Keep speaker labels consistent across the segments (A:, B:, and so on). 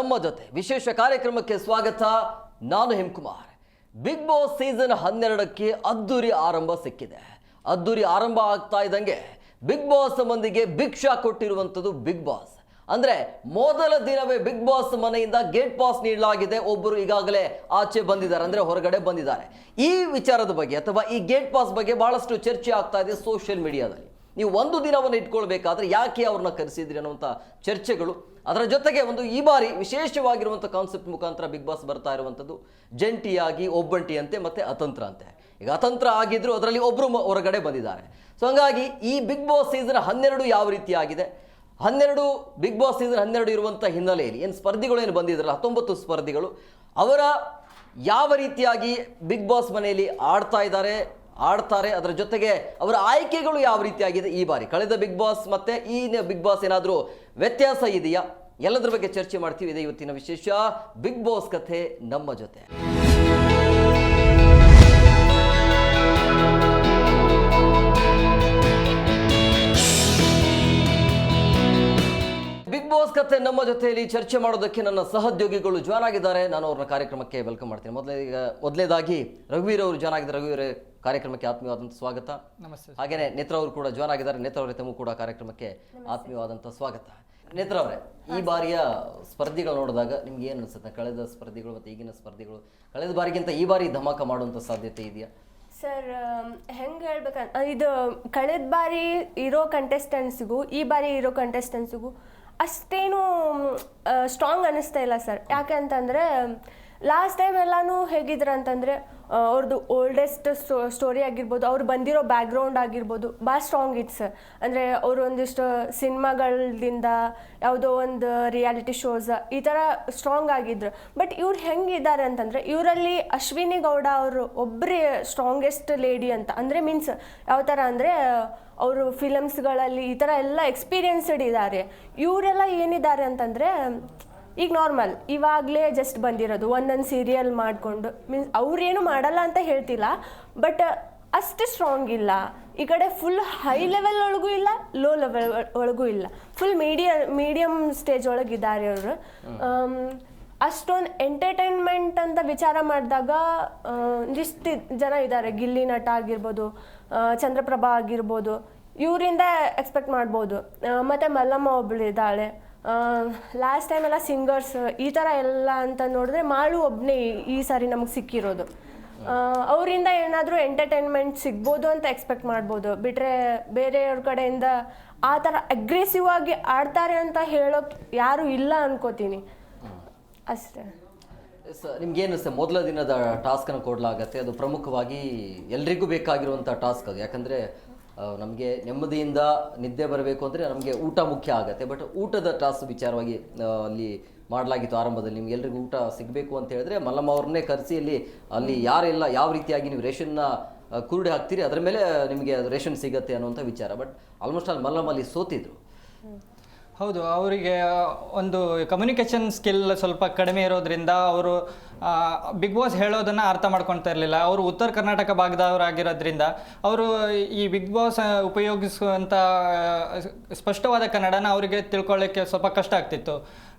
A: ನಮ್ಮ ಜೊತೆ ವಿಶೇಷ ಕಾರ್ಯಕ್ರಮಕ್ಕೆ ಸ್ವಾಗತ. ನಾನು ಹಿಮಕುಮಾರ್. ಬಿಗ್ ಬಾಸ್ ಸೀಸನ್ 12ಕ್ಕೆ ಅದ್ದೂರಿ ಆರಂಭ ಸಿಕ್ಕಿದೆ. ಅದ್ದೂರಿ ಆರಂಭ ಆಗ್ತಾ ಇದ್ದಂಗೆ ಬಿಗ್ ಬಾಸ್ ಮಂದಿಗೆ ಭಿಕ್ಷಾ ಕೊಟ್ಟಿರುವಂಥದ್ದು ಬಿಗ್ ಬಾಸ್. ಅಂದ್ರೆ ಮೊದಲ ದಿನವೇ ಬಿಗ್ ಬಾಸ್ ಮನೆಯಿಂದ ಗೇಟ್ ಪಾಸ್ ನೀಡಲಾಗಿದೆ. ಒಬ್ಬರು ಈಗಾಗಲೇ ಆಚೆ ಬಂದಿದ್ದಾರೆ, ಅಂದ್ರೆ ಹೊರಗಡೆ ಬಂದಿದ್ದಾರೆ. ಈ ವಿಚಾರದ ಬಗ್ಗೆ ಅಥವಾ ಈ ಗೇಟ್ ಪಾಸ್ ಬಗ್ಗೆ ಬಹಳಷ್ಟು ಚರ್ಚೆ ಆಗ್ತಾ ಇದೆ ಸೋಷಿಯಲ್ ಮೀಡಿಯಾದಲ್ಲಿ. ನೀವು ಒಂದು ದಿನವನ್ನು ಇಟ್ಕೊಳ್ಬೇಕಾದ್ರೆ ಯಾಕೆ ಅವ್ರನ್ನ ಕರೆಸಿದ್ರಿ ಅನ್ನುವಂಥ ಚರ್ಚೆಗಳು. ಅದರ ಜೊತೆಗೆ ಈ ಬಾರಿ ವಿಶೇಷವಾಗಿರುವಂಥ ಕಾನ್ಸೆಪ್ಟ್ ಮುಖಾಂತರ ಬಿಗ್ ಬಾಸ್ ಬರ್ತಾ ಇರುವಂಥದ್ದು ಜಂಟಿಯಾಗಿ ಒಬ್ಬಂಟಿಯಂತೆ ಮತ್ತೆ ಅತಂತ್ರ ಅಂತೆ. ಈಗ ಅತಂತ್ರ ಆಗಿದ್ರು ಅದರಲ್ಲಿ ಒಬ್ಬರು ಹೊರಗಡೆ ಬಂದಿದ್ದಾರೆ. ಸೊ ಹಂಗಾಗಿ ಈ ಬಿಗ್ ಬಾಸ್ ಸೀಸನ್ 12 ಯಾವ ರೀತಿ ಆಗಿದೆ, 12 ಬಿಗ್ ಬಾಸ್ ಸೀಸನ್ 12 ಇರುವಂಥ ಹಿನ್ನೆಲೆಯಲ್ಲಿ ಏನು ಸ್ಪರ್ಧಿಗಳು ಏನು ಬಂದಿದ್ರಲ್ಲ 19 ಸ್ಪರ್ಧಿಗಳು ಅವರ ಯಾವ ರೀತಿಯಾಗಿ ಬಿಗ್ ಬಾಸ್ ಮನೆಯಲ್ಲಿ ಆಡ್ತಾರೆ, ಅದರ ಜೊತೆಗೆ ಅವರ ಆಯ್ಕೆಗಳು ಯಾವ ರೀತಿಯಾಗಿದೆ ಈ ಬಾರಿ, ಕಳೆದ ಬಿಗ್ ಬಾಸ್ ಮತ್ತೆ ಈ ಬಿಗ್ ಬಾಸ್ ಏನಾದರೂ ವ್ಯತ್ಯಾಸ ಇದೆಯಾ, ಎಲ್ಲದರ ಬಗ್ಗೆ ಚರ್ಚೆ ಮಾಡ್ತೀವಿ. ಇದೆ ಇವತ್ತಿನ ವಿಶೇಷ ಬಿಗ್ ಬಾಸ್ ಕಥೆ ನಮ್ಮ ಜೊತೆ. ಬಿಗ್ ಬಾಸ್ ಕಥೆ ನಮ್ಮ ಜೊತೆಯಲ್ಲಿ ಚರ್ಚೆ ಮಾಡೋದಕ್ಕೆ ನನ್ನ ಸಹೋದ್ಯೋಗಿಗಳು ಜಾಯ್ನ್ ಆಗಿದ್ದಾರೆ. ನಾನು ಅವ್ರನ್ನ ಕಾರ್ಯಕ್ರಮಕ್ಕೆ ವೆಲ್ಕಮ್ ಮಾಡ್ತೀನಿ. ಮೊದಲೇದಾಗಿ ರಘುವೀರ್ ಅವರು ಜಾಯ್ನ್ ಆಗಿದ್ದಾರೆ. ರಘುವೀರ್ ಕಾರ್ಯಕ್ರಮಕ್ಕೆ ಆತ್ಮೀಯವಾದಂಥ ಸ್ವಾಗತ.
B: ನಮಸ್ತೆ.
A: ಹಾಗೇನೆ ನೇತ್ರ ಅವರು ಕೂಡ ಜಾಯ್ನ್ ಆಗಿದ್ದಾರೆ. ನೇತ್ರ ಅವರೇ ತಮಗೂ ಕೂಡ ಕಾರ್ಯಕ್ರಮಕ್ಕೆ ಆತ್ಮೀಯವಾದಂಥ ಸ್ವಾಗತ. ನೇತ್ರ ಅವರೇ, ಈ ಬಾರಿಯ ಸ್ಪರ್ಧಿಗಳು ನೋಡಿದಾಗ ನಿಮ್ಗೆ ಏನು ಅನಿಸುತ್ತೆ? ಕಳೆದ ಸ್ಪರ್ಧಿಗಳು ಮತ್ತು ಈಗಿನ ಸ್ಪರ್ಧಿಗಳು ಕಳೆದ ಬಾರಿಗಿಂತ ಈ ಬಾರಿ ಧಮಾಕ ಮಾಡುವಂಥ ಸಾಧ್ಯತೆ ಇದೆಯಾ?
C: ಸರ್, ಹೆಂಗೆ ಹೇಳ್ಬೇಕಂತ, ಇದು ಕಳೆದ ಬಾರಿ ಇರೋ ಕಂಟೆಸ್ಟೆಂಟ್ಸಿಗೂ ಈ ಬಾರಿ ಇರೋ ಕಂಟೆಸ್ಟೆಂಟ್ಸಿಗೂ ಅಷ್ಟೇನು ಸ್ಟ್ರಾಂಗ್ ಅನ್ನಿಸ್ತಾ ಇಲ್ಲ ಸರ್. ಯಾಕೆ ಅಂತಂದರೆ ಲಾಸ್ಟ್ ಟೈಮ್ ಎಲ್ಲನೂ ಹೇಗಿದ್ರು ಅಂತಂದರೆ ಅವ್ರದ್ದು ಓಲ್ಡೆಸ್ಟ್ ಸ್ಟೋರಿ ಆಗಿರ್ಬೋದು, ಅವ್ರು ಬಂದಿರೋ ಬ್ಯಾಕ್ಗ್ರೌಂಡ್ ಆಗಿರ್ಬೋದು ಭಾಳ ಸ್ಟ್ರಾಂಗ್ ಇತ್ತು ಸರ್. ಅಂದರೆ ಅವರು ಒಂದಿಷ್ಟು ಸಿನಿಮಾಗಳಿಂದ ಯಾವುದೋ ಒಂದು ರಿಯಾಲಿಟಿ ಶೋಸ್ ಈ ಥರ ಸ್ಟ್ರಾಂಗ್ ಆಗಿದ್ರು. ಬಟ್ ಇವ್ರು ಹೆಂಗಿದ್ದಾರೆ ಅಂತಂದರೆ ಇವರಲ್ಲಿ ಅಶ್ವಿನಿ ಗೌಡ ಅವರು ಒಬ್ಬರೇ ಸ್ಟ್ರಾಂಗೆಸ್ಟ್ ಲೇಡಿ ಅಂತ. ಅಂದರೆ ಮೀನ್ಸ್ ಯಾವ ಥರ ಅಂದರೆ ಅವರು ಫಿಲಮ್ಸ್ಗಳಲ್ಲಿ ಈ ಥರ ಎಲ್ಲ ಎಕ್ಸ್ಪೀರಿಯನ್ಸ್ಡ್ ಇದ್ದಾರೆ. ಇವರೆಲ್ಲ ಏನಿದ್ದಾರೆ ಅಂತಂದರೆ ಈಗ ನಾರ್ಮಲ್ ಇವಾಗಲೇ ಜಸ್ಟ್ ಬಂದಿರೋದು ಒಂದೊಂದು ಸೀರಿಯಲ್ ಮಾಡಿಕೊಂಡು, ಮೀನ್ಸ್ ಅವ್ರೇನು ಮಾಡಲ್ಲ ಅಂತ ಹೇಳ್ತಿಲ್ಲ, ಬಟ್ ಅಷ್ಟು ಸ್ಟ್ರಾಂಗ್ ಇಲ್ಲ. ಈ ಕಡೆ ಫುಲ್ ಹೈ ಲೆವೆಲ್ ಒಳಗೂ ಇಲ್ಲ, ಲೋ ಲೆವೆಲ್ ಒಳಗೂ ಇಲ್ಲ, ಫುಲ್ ಮೀಡಿಯಮ್ ಸ್ಟೇಜ್ ಒಳಗಿದ್ದಾರೆ ಅವರು. ಅಷ್ಟೊಂದು ಎಂಟರ್ಟೈನ್ಮೆಂಟ್ ಅಂತ ವಿಚಾರ ಮಾಡಿದಾಗ ಇಷ್ಟು ಜನ ಇದ್ದಾರೆ. ಗಿಲ್ಲಿ ನಟ ಆಗಿರ್ಬೋದು, ಚಂದ್ರಪ್ರಭಾ ಆಗಿರ್ಬೋದು, ಇವರಿಂದ ಎಕ್ಸ್ಪೆಕ್ಟ್ ಮಾಡ್ಬೋದು. ಮತ್ತು ಮಲ್ಲಮ್ಮ ಒಬ್ಬಳು ಇದ್ದಾಳೆ. ಲಾಸ್ಟ್ ಟೈಮ್ ಎಲ್ಲ ಸಿಂಗರ್ಸ್ ಈ ಥರ ಎಲ್ಲ ಅಂತ ನೋಡಿದ್ರೆ ಮಾಳು ಒಬ್ಬನೇ ಈ ಸಾರಿ ನಮಗೆ ಸಿಕ್ಕಿರೋದು. ಅವರಿಂದ ಏನಾದರೂ ಎಂಟರ್ಟೈನ್ಮೆಂಟ್ ಸಿಗ್ಬೋದು ಅಂತ ಎಕ್ಸ್ಪೆಕ್ಟ್ ಮಾಡ್ಬೋದು. ಬಿಟ್ಟರೆ ಬೇರೆಯವ್ರ ಕಡೆಯಿಂದ ಆ ಥರ ಅಗ್ರೆಸಿವ್ ಆಗಿ ಆಡ್ತಾರೆ ಅಂತ ಹೇಳೋಕೆ ಯಾರೂ ಇಲ್ಲ ಅನ್ಕೋತೀನಿ ಅಷ್ಟೇ.
A: ನಿಮ್ಗೇನು ಅನಿಸುತ್ತೆ? ಮೊದಲ ದಿನದ ಟಾಸ್ಕನ್ನು ಕೊಡಲಾಗತ್ತೆ, ಅದು ಪ್ರಮುಖವಾಗಿ ಎಲ್ರಿಗೂ ಬೇಕಾಗಿರುವಂಥ ಟಾಸ್ಕ್ ಅದು. ಯಾಕಂದರೆ ನಮಗೆ ನೆಮ್ಮದಿಯಿಂದ ನಿದ್ದೆ ಬರಬೇಕು ಅಂದರೆ ನಮಗೆ ಊಟ ಮುಖ್ಯ ಆಗುತ್ತೆ. ಬಟ್ ಊಟದ ಟಾಸ್ಕ್ ವಿಚಾರವಾಗಿ ಅಲ್ಲಿ ಮಾಡಲಾಗಿತ್ತು ಆರಂಭದಲ್ಲಿ. ನಿಮ್ಗೆ ಎಲ್ರಿಗೂ ಊಟ ಸಿಗಬೇಕು ಅಂತ ಹೇಳಿದ್ರೆ ಮಲ್ಲಮ್ಮ ಅವ್ರನ್ನೇ ಕರೆಸಿ ಅಲ್ಲಿ ಯಾರೆಲ್ಲ ಯಾವ ರೀತಿಯಾಗಿ ನೀವು ರೇಷನ್ನ ಕುರುಡಿ ಹಾಕ್ತೀರಿ ಅದರ ಮೇಲೆ ನಿಮಗೆ ಅದು ರೇಷನ್ ಸಿಗುತ್ತೆ ಅನ್ನುವಂಥ ವಿಚಾರ. ಬಟ್ ಆಲ್ಮೋಸ್ಟ್ ಅಲ್ಲಿ ಮಲ್ಲಮ್ಮ ಅಲ್ಲಿ ಸೋತಿದ್ರು.
B: ಹೌದು, ಅವರಿಗೆ ಒಂದು ಕಮ್ಯುನಿಕೇಷನ್ ಸ್ಕಿಲ್ ಸ್ವಲ್ಪ ಕಡಿಮೆ ಇರೋದ್ರಿಂದ ಅವರು ಬಿಗ್ ಬಾಸ್ ಹೇಳೋದನ್ನು ಅರ್ಥ ಮಾಡ್ಕೊಳ್ತಾ ಇರಲಿಲ್ಲ. ಅವರು ಉತ್ತರ ಕರ್ನಾಟಕ ಭಾಗದವರಾಗಿರೋದ್ರಿಂದ ಅವರು ಈ ಬಿಗ್ ಬಾಸ್ ಉಪಯೋಗಿಸುವಂಥ ಸ್ಪಷ್ಟವಾದ ಕನ್ನಡನ ಅವರಿಗೆ ತಿಳ್ಕೊಳ್ಳೋಕ್ಕೆ ಸ್ವಲ್ಪ ಕಷ್ಟ ಆಗ್ತಿತ್ತು.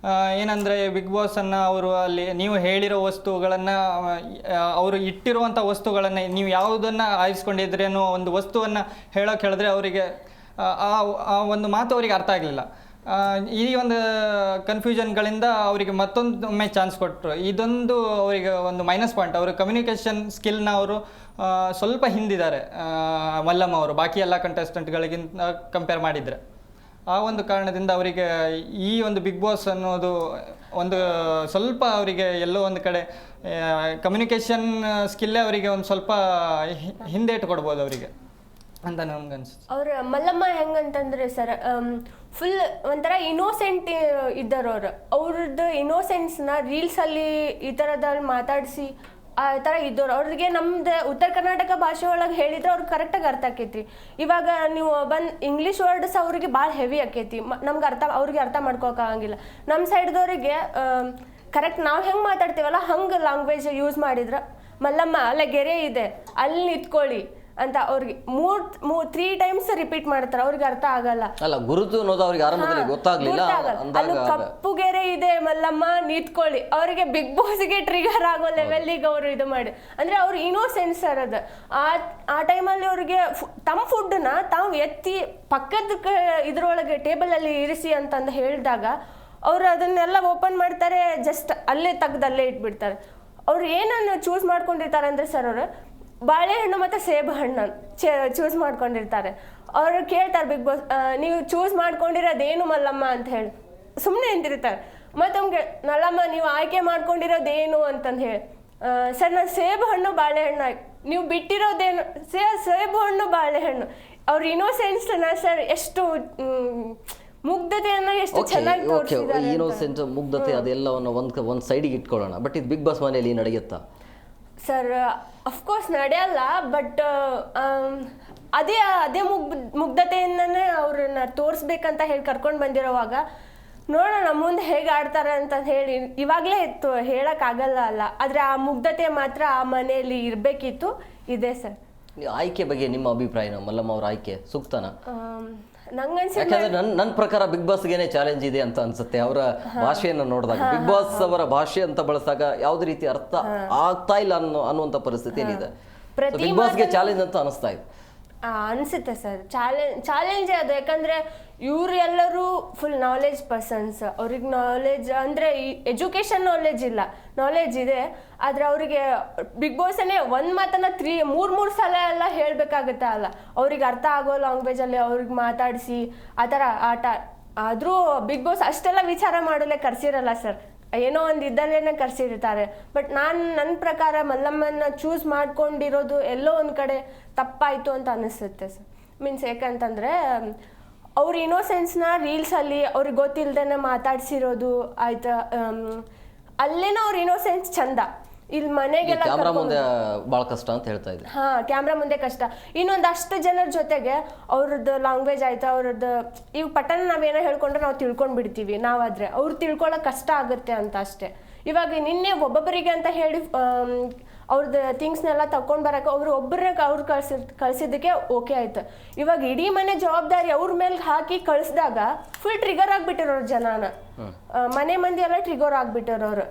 B: ಏನಂದರೆ ಬಿಗ್ ಬಾಸನ್ನು ಅವರು ಅಲ್ಲಿ ನೀವು ಹೇಳಿರೋ ವಸ್ತುಗಳನ್ನು, ಅವರು ಇಟ್ಟಿರುವಂಥ ವಸ್ತುಗಳನ್ನು ನೀವು ಯಾವುದನ್ನು ಆರಿಸ್ಕೊಂಡಿದ್ರಿ ಅನ್ನೋ ಒಂದು ವಸ್ತುವನ್ನು ಹೇಳೋಕೆ ಹೇಳಿದ್ರೆ ಅವರಿಗೆ ಆ ಒಂದು ಮಾತು ಅವರಿಗೆ ಅರ್ಥ ಆಗಲಿಲ್ಲ. ಈ ಒಂದು ಕನ್ಫ್ಯೂಷನ್ಗಳಿಂದ ಅವರಿಗೆ ಮತ್ತೊಮ್ಮೆ ಚಾನ್ಸ್ ಕೊಟ್ಟರು. ಇದೊಂದು ಅವರಿಗೆ ಒಂದು ಮೈನಸ್ ಪಾಯಿಂಟ್. ಅವರು ಕಮ್ಯುನಿಕೇಷನ್ ಸ್ಕಿಲ್ನ ಅವರು ಸ್ವಲ್ಪ ಹಿಂದಿದ್ದಾರೆ ಮಲ್ಲಮ್ಮ ಅವರು ಬಾಕಿ ಎಲ್ಲ ಕಂಟೆಸ್ಟೆಂಟ್ಗಳಿಗಿಂತ ಕಂಪೇರ್ ಮಾಡಿದರೆ. ಆ ಒಂದು ಕಾರಣದಿಂದ ಅವರಿಗೆ ಈ ಒಂದು ಬಿಗ್ ಬಾಸ್ ಅನ್ನೋದು ಒಂದು ಸ್ವಲ್ಪ ಅವರಿಗೆ ಎಲ್ಲೋ ಒಂದು ಕಡೆ ಕಮ್ಯುನಿಕೇಷನ್ ಸ್ಕಿಲ್ಲೇ ಅವರಿಗೆ ಒಂದು ಸ್ವಲ್ಪ ಹಿಂದೇಟು ಕೊಡ್ಬೋದು ಅವರಿಗೆ ಅಂತ ನಮ್ಗೆ ಅನ್ಸುತ್ತೆ.
C: ಅವ್ರ ಮಲ್ಲಮ್ಮ ಹೆಂಗಂತಂದ್ರೆ ಸರ್, ಫುಲ್ ಒಂಥರ ಇನೋಸೆಂಟ್ ಇದ್ದಾರೆ ಅವರು. ಅವ್ರದ್ದು ಇನೋಸೆನ್ಸ್ನ ರೀಲ್ಸಲ್ಲಿ ಈ ಥರದಲ್ಲಿ ಮಾತಾಡಿಸಿ ಆ ಥರ ಇದ್ದವ್ರು. ಅವ್ರಿಗೆ ನಮ್ದು ಉತ್ತರ ಕರ್ನಾಟಕ ಭಾಷೆ ಒಳಗೆ ಹೇಳಿದ್ರೆ ಅವ್ರಿಗೆ ಕರೆಕ್ಟಾಗಿ ಅರ್ಥ ಆಕೈತಿ. ಇವಾಗ ನೀವು ಇಂಗ್ಲೀಷ್ ವರ್ಡ್ಸ್ ಅವ್ರಿಗೆ ಭಾಳ ಹೆವಿ ಆಕೈತಿ, ನಮ್ಗೆ ಅವ್ರಿಗೆ ಅರ್ಥ ಮಾಡ್ಕೋಕ್ಕಾಗಂಗಿಲ್ಲ. ನಮ್ಮ ಸೈಡ್ದವ್ರಿಗೆ ಕರೆಕ್ಟ್ ನಾವು ಹೆಂಗೆ ಮಾತಾಡ್ತೀವಲ್ಲ ಹಂಗೆ ಲ್ಯಾಂಗ್ವೇಜ್ ಯೂಸ್ ಮಾಡಿದ್ರೆ, ಮಲ್ಲಮ್ಮ ಅಲ್ಲ ಗೆರೆ ಇದೆ ಅಲ್ಲಿ ನಿಂತ್ಕೊಳ್ಳಿ, ಅಂತ ಅವ್ರಿಗೆ 3 ಟೈಮ್ಸ್ ರಿಪೀಟ್ ಮಾಡ್ತಾರೆ, ಅವ್ರಿಗೆ ಅರ್ಥ ಆಗಲ್ಲ.
A: ಅಲ್ಲ, ಗುರುತು ಅನ್ನೋದು ಅವ್ರಿಗೆ ಆರಂಭದಲ್ಲಿ ಗೊತ್ತಾಗ್ಲಿಲ್ಲ
C: ಅಲ್ಲಿ ಕಪ್ಪುಗೆರೆ ಇದೆ ಮಲ್ಲಮ್ಮ ನಿಂತ್ಕೊಳ್ಳಿ, ಅವರಿಗೆ ಬಿಗ್ ಬಾಸ್ಗೆ ಟ್ರಿಗರ್ ಆಗೋ ಲೆವೆಲ್ಗೆ ಅವರು ಇದು ಮಾಡಿ, ಅಂದ್ರೆ ಅವ್ರು ಇನ್ನೋಸೆನ್ಸ್ ಸರ್ ಅದು. ಆ ಟೈಮಲ್ಲಿ ಅವ್ರಿಗೆ ತಮ್ಮ ಫುಡ್ನ ತಾವು ಎತ್ತಿ ಪಕ್ಕದ ಇದ್ರೊಳಗೆ ಟೇಬಲ್ ಅಲ್ಲಿ ಇರಿಸಿ ಅಂತಂದು ಹೇಳಿದಾಗ ಅವ್ರು ಅದನ್ನೆಲ್ಲ ಓಪನ್ ಮಾಡ್ತಾರೆ, ಜಸ್ಟ್ ಅಲ್ಲೇ ತೆಗ್ದಲ್ಲೇ ಇಟ್ಬಿಡ್ತಾರೆ. ಅವ್ರು ಏನನ್ನು ಚೂಸ್ ಮಾಡ್ಕೊಂಡಿರ್ತಾರೆ ಅಂದ್ರೆ ಸರ್, ಅವರು ಬಾಳೆಹಣ್ಣು ಮತ್ತು ಸೇಬು ಹಣ್ಣು ಚೂಸ್ ಮಾಡ್ಕೊಂಡಿರ್ತಾರೆ. ಅವರು ಕೇಳ್ತಾರೆ ಬಿಗ್ ಬಾಸ್, ನೀವು ಚೂಸ್ ಮಾಡ್ಕೊಂಡಿರೋದೇನು ಮಲ್ಲಮ್ಮ ಅಂತ ಹೇಳಿ, ಸುಮ್ಮನೆ ನಿಂತಿರ್ತಾರೆ. ಮತ್ತು ನಮಗೆ ಮಲ್ಲಮ್ಮ ನೀವು ಆಯ್ಕೆ ಮಾಡ್ಕೊಂಡಿರೋದೇನು ಅಂತಂದು ಹೇಳಿ, ಸರ್ ನಾನು ಸೇಬು ಹಣ್ಣು ಬಾಳೆಹಣ್ಣು ನೀವು ಬಿಟ್ಟಿರೋದೇನು ಸೇಬು ಹಣ್ಣು ಬಾಳೆಹಣ್ಣು. ಅವ್ರ ಇನ್ನೋಸೆನ್ಸ್ನ ಸರ್ ಎಷ್ಟು ಮುಗ್ಧತೆಯನ್ನ ಎಷ್ಟು ಚೆನ್ನಾಗಿ ತೋರಿಸಿದ್ದಾರೆ.
A: ಇನ್ನೋಸೆಂಟ್, ಮುಗ್ಧತೆ ಅದೆಲ್ಲವನ್ನು ಒಂದು ಸೈಡಿಗೆ ಇಟ್ಕೊಳ್ಳೋಣ. ಬಟ್ ಇದು ಬಿಗ್ ಬಾಸ್ ಮನೆಯಲ್ಲಿ ನಡೆಯುತ್ತಾ
C: ಸರ್? ಅಫ್ಕೋರ್ಸ್ ನಡೆಯಲ್ಲ, ಬಟ್ ಅದೇ ಮುಗ್ಧತೆಯಿಂದನೇ ಅವ್ರನ್ನ ತೋರಿಸ್ಬೇಕಂತ ಹೇಳಿ ಕರ್ಕೊಂಡು ಬಂದಿರೋವಾಗ ನೋಡೋಣ ಮುಂದೆ ಹೇಗೆ ಆಡ್ತಾರೆ ಅಂತ ಹೇಳಿ ಇವಾಗಲೇ ಇತ್ತು ಹೇಳೋಕ್ಕಾಗಲ್ಲ ಅಲ್ಲ. ಆದರೆ ಆ ಮುಗ್ಧತೆ ಮಾತ್ರ ಆ ಮನೆಯಲ್ಲಿ ಇರಬೇಕಿತ್ತು, ಇದೆ ಸರ್.
A: ಆಯ್ಕೆ ಬಗ್ಗೆ ನಿಮ್ಮ ಅಭಿಪ್ರಾಯ, ಮಲ್ಲಮ್ಮ ಅವ್ರ ಆಯ್ಕೆ ಸೂಕ್ತನಾ?
C: ನಂಗನ್ಸಿದ್ರೆ
A: ನನ್ನ ಪ್ರಕಾರ ಬಿಗ್ ಬಾಸ್ಗೆನೆ ಚಾಲೆಂಜ್ ಇದೆ ಅಂತ ಅನ್ಸುತ್ತೆ. ಅವರ ಭಾಷೆಯನ್ನು ನೋಡಿದಾಗ, ಬಿಗ್ ಬಾಸ್ ಅವರ ಭಾಷೆ ಅಂತ ಬಳಸಿದಾಗ ಯಾವುದೇ ರೀತಿ ಅರ್ಥ ಆಗ್ತಾ ಇಲ್ಲ ಅನ್ನುವಂಥ ಪರಿಸ್ಥಿತಿ ಏನಿದೆ. ಬಿಗ್ ಬಾಸ್ಗೆ ಚಾಲೆಂಜ್ ಅಂತ ಅನಿಸ್ತಾ ಇದೆ.
C: ಅನಿಸುತ್ತೆ ಸರ್, ಚಾಲೆಂಜೇ ಅದು. ಯಾಕಂದರೆ ಇವರು ಎಲ್ಲರೂ ಫುಲ್ ನಾಲೆಜ್ ಪರ್ಸನ್ಸ್, ಅವ್ರಿಗೆ ನಾಲೆಜ್ ಅಂದರೆ ಎಜುಕೇಷನ್ ನಾಲೆಜ್ ಇದೆ. ಆದರೆ ಅವರಿಗೆ ಬಿಗ್ ಬಾಸನ್ನೇ ಒಂದು ಮಾತನ್ನು 3 ಸಲ ಎಲ್ಲ ಹೇಳಬೇಕಾಗುತ್ತೆ ಅಲ್ಲ, ಅವ್ರಿಗೆ ಅರ್ಥ ಆಗೋ ಲ್ಯಾಂಗ್ವೇಜಲ್ಲಿ ಅವ್ರಿಗೆ ಮಾತಾಡಿಸಿ ಆ ಥರ ಆಟ. ಆದರೂ ಬಿಗ್ ಬಾಸ್ ಅಷ್ಟೆಲ್ಲ ವಿಚಾರ ಮಾಡಲೇ ಕರೆಸಿರಲ್ಲ ಸರ್, ಏನೋ ಒಂದು ಇದ್ದಲ್ಲೇನೆ ಕರೆಸಿರ್ತಾರೆ. ಬಟ್ ನನ್ನ ಪ್ರಕಾರ ಮಲ್ಲಮ್ಮನ ಚೂಸ್ ಮಾಡ್ಕೊಂಡಿರೋದು ಎಲ್ಲೋ ಒಂದು ಕಡೆ ತಪ್ಪಾಯಿತು ಅಂತ ಅನಿಸುತ್ತೆ ಸರ್. ಮೀನ್ಸ್ ಯಾಕಂತಂದರೆ ಅವ್ರ ಇನ್ನೋಸೆನ್ಸ್ನ ರೀಲ್ಸಲ್ಲಿ ಅವ್ರಿಗೆ ಗೊತ್ತಿಲ್ಲದೇ ಮಾತಾಡ್ಸಿರೋದು ಆಯ್ತಾ, ಅಲ್ಲೇನೋ ಅವ್ರ ಇನ್ನೋಸೆನ್ಸ್ ಚಂದ. ಇಲ್ಲಿ ಮನೆಗೆಲ್ಲ
A: ಕ್ಯಾಮ್ರಾ ಮುಂದೆ ಭಾಳ ಕಷ್ಟ ಅಂತ ಹೇಳ್ತಾ ಇದ್ದೆ.
C: ಕ್ಯಾಮ್ರಾ ಮುಂದೆ ಕಷ್ಟ. ಇನ್ನೊಂದಷ್ಟು ಜನರ ಜೊತೆಗೆ ಅವ್ರದ್ದು ಲ್ಯಾಂಗ್ವೇಜ್ ಆಯ್ತು, ಅವ್ರದ್ದು ಈಗ ಪಟ್ಟಣ ನಾವೇನೋ ಹೇಳ್ಕೊಂಡ್ರೆ ನಾವು ತಿಳ್ಕೊಂಡು ಬಿಡ್ತೀವಿ, ನಾವಾದರೆ ಅವ್ರು ತಿಳ್ಕೊಳ್ಳೋಕೆ ಕಷ್ಟ ಆಗುತ್ತೆ ಅಂತ ಅಷ್ಟೇ. ಇವಾಗ ನಿನ್ನೆ ಒಬ್ಬೊಬ್ಬರಿಗೆ ಅಂತ ಹೇಳಿ ಅವ್ರದ್ದು ಥಿಂಗ್ಸ್ನೆಲ್ಲ ತಗೊಂಡು ಬರೋಕೆ ಅವ್ರು ಕಳ್ಸಿದ್ದಕ್ಕೆ ಓಕೆ ಆಯ್ತು. ಇವಾಗ ಇಡೀ ಮನೆ ಜವಾಬ್ದಾರಿ ಅವ್ರ ಮೇಲೆ ಹಾಕಿ ಕಳಿಸಿದಾಗ ಫುಲ್ ಟ್ರಿಗರ್ ಆಗಿಬಿಟ್ಟಿರೋರು ಜನನ, ಮನೆ ಮಂದಿ ಎಲ್ಲ ಟ್ರಿಗರ್ ಆಗಿಬಿಟ್ಟಿರೋರು.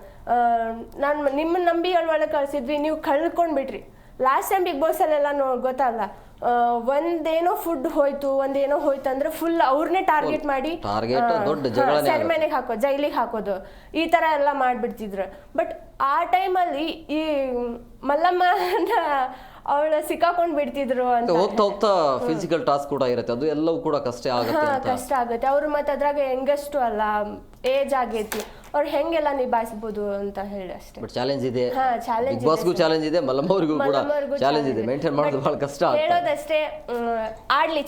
C: ನಾನು ನಿಮ್ಮನ್ನ ನಂಬಿ ಒಳಗೆ ಕಳಿಸಿದ್ವಿ, ನೀವು ಕಳ್ಕೊಂಡ್ಬಿಟ್ರಿ. ಲಾಸ್ಟ್ ಟೈಮ್ ಬಿಗ್ ಬಾಸಲ್ಲೆಲ್ಲ ಗೊತ್ತಲ್ಲ, ಒಂದೇನೋ ಫುಡ್ ಹೋಯ್ತು ಅಂದ್ರೆ ಫುಲ್ ಅವ್ರನ್ನೇ ಟಾರ್ಗೆಟ್ ಮಾಡಿ ಸೆರೆಮನೆಗೆ ಹಾಕೋದು, ಜೈಲಿಗೆ ಹಾಕೋದು, ಈ ಥರ ಎಲ್ಲ ಮಾಡಿಬಿಡ್ತಿದ್ರು. ಬಟ್ ಆ ಟೈಮಲ್ಲಿ ಈ ಮಲ್ಲಮ್ಮ ಅವಳು ಸಿಕ್ಕಾಕೊಂಡು ಬಿಡ್ತಿದ್ರು ಅಂತ.
A: ಹೋಗ್ತಾ ಫಿಸಿಕಲ್ ಟಾಸ್ಕ್ ಕೂಡ ಇರುತ್ತೆ, ಅದು ಎಲ್ಲವೂ ಕೂಡ ಕಷ್ಟ ಆಗುತ್ತೆ.
C: ಅವ್ರು ಮತ್ತೆ ಅದ್ರಾಗ ಹೆಂಗಷ್ಟು ಅಲ್ಲ, ಏಜ್ ಆಗೈತಿ, ಅವ್ರು ಹೆಂಗೆಲ್ಲ ನಿಭಾಯಿಸ್ಬೋದು ಅಂತ ಹೇಳಿ ಅಷ್ಟೇ.
A: ಬಟ್ ಚಾಲೆಂಜ್ ಇದೆ, ಬಿಗ್ ಬಾಸ್ಗೂ ಚಾಲೆಂಜ್ ಇದೆ, ಮಲ್ಲಮ್ಮ ಅವ್ರಿಗೂ ಕೂಡ ಚಾಲೆಂಜ್ ಇದೆ. ಮೇಂಟೈನ್ ಮಾಡೋದು ಬಹಳ ಕಷ್ಟ.
C: ಹೇಳೋದಷ್ಟೇ,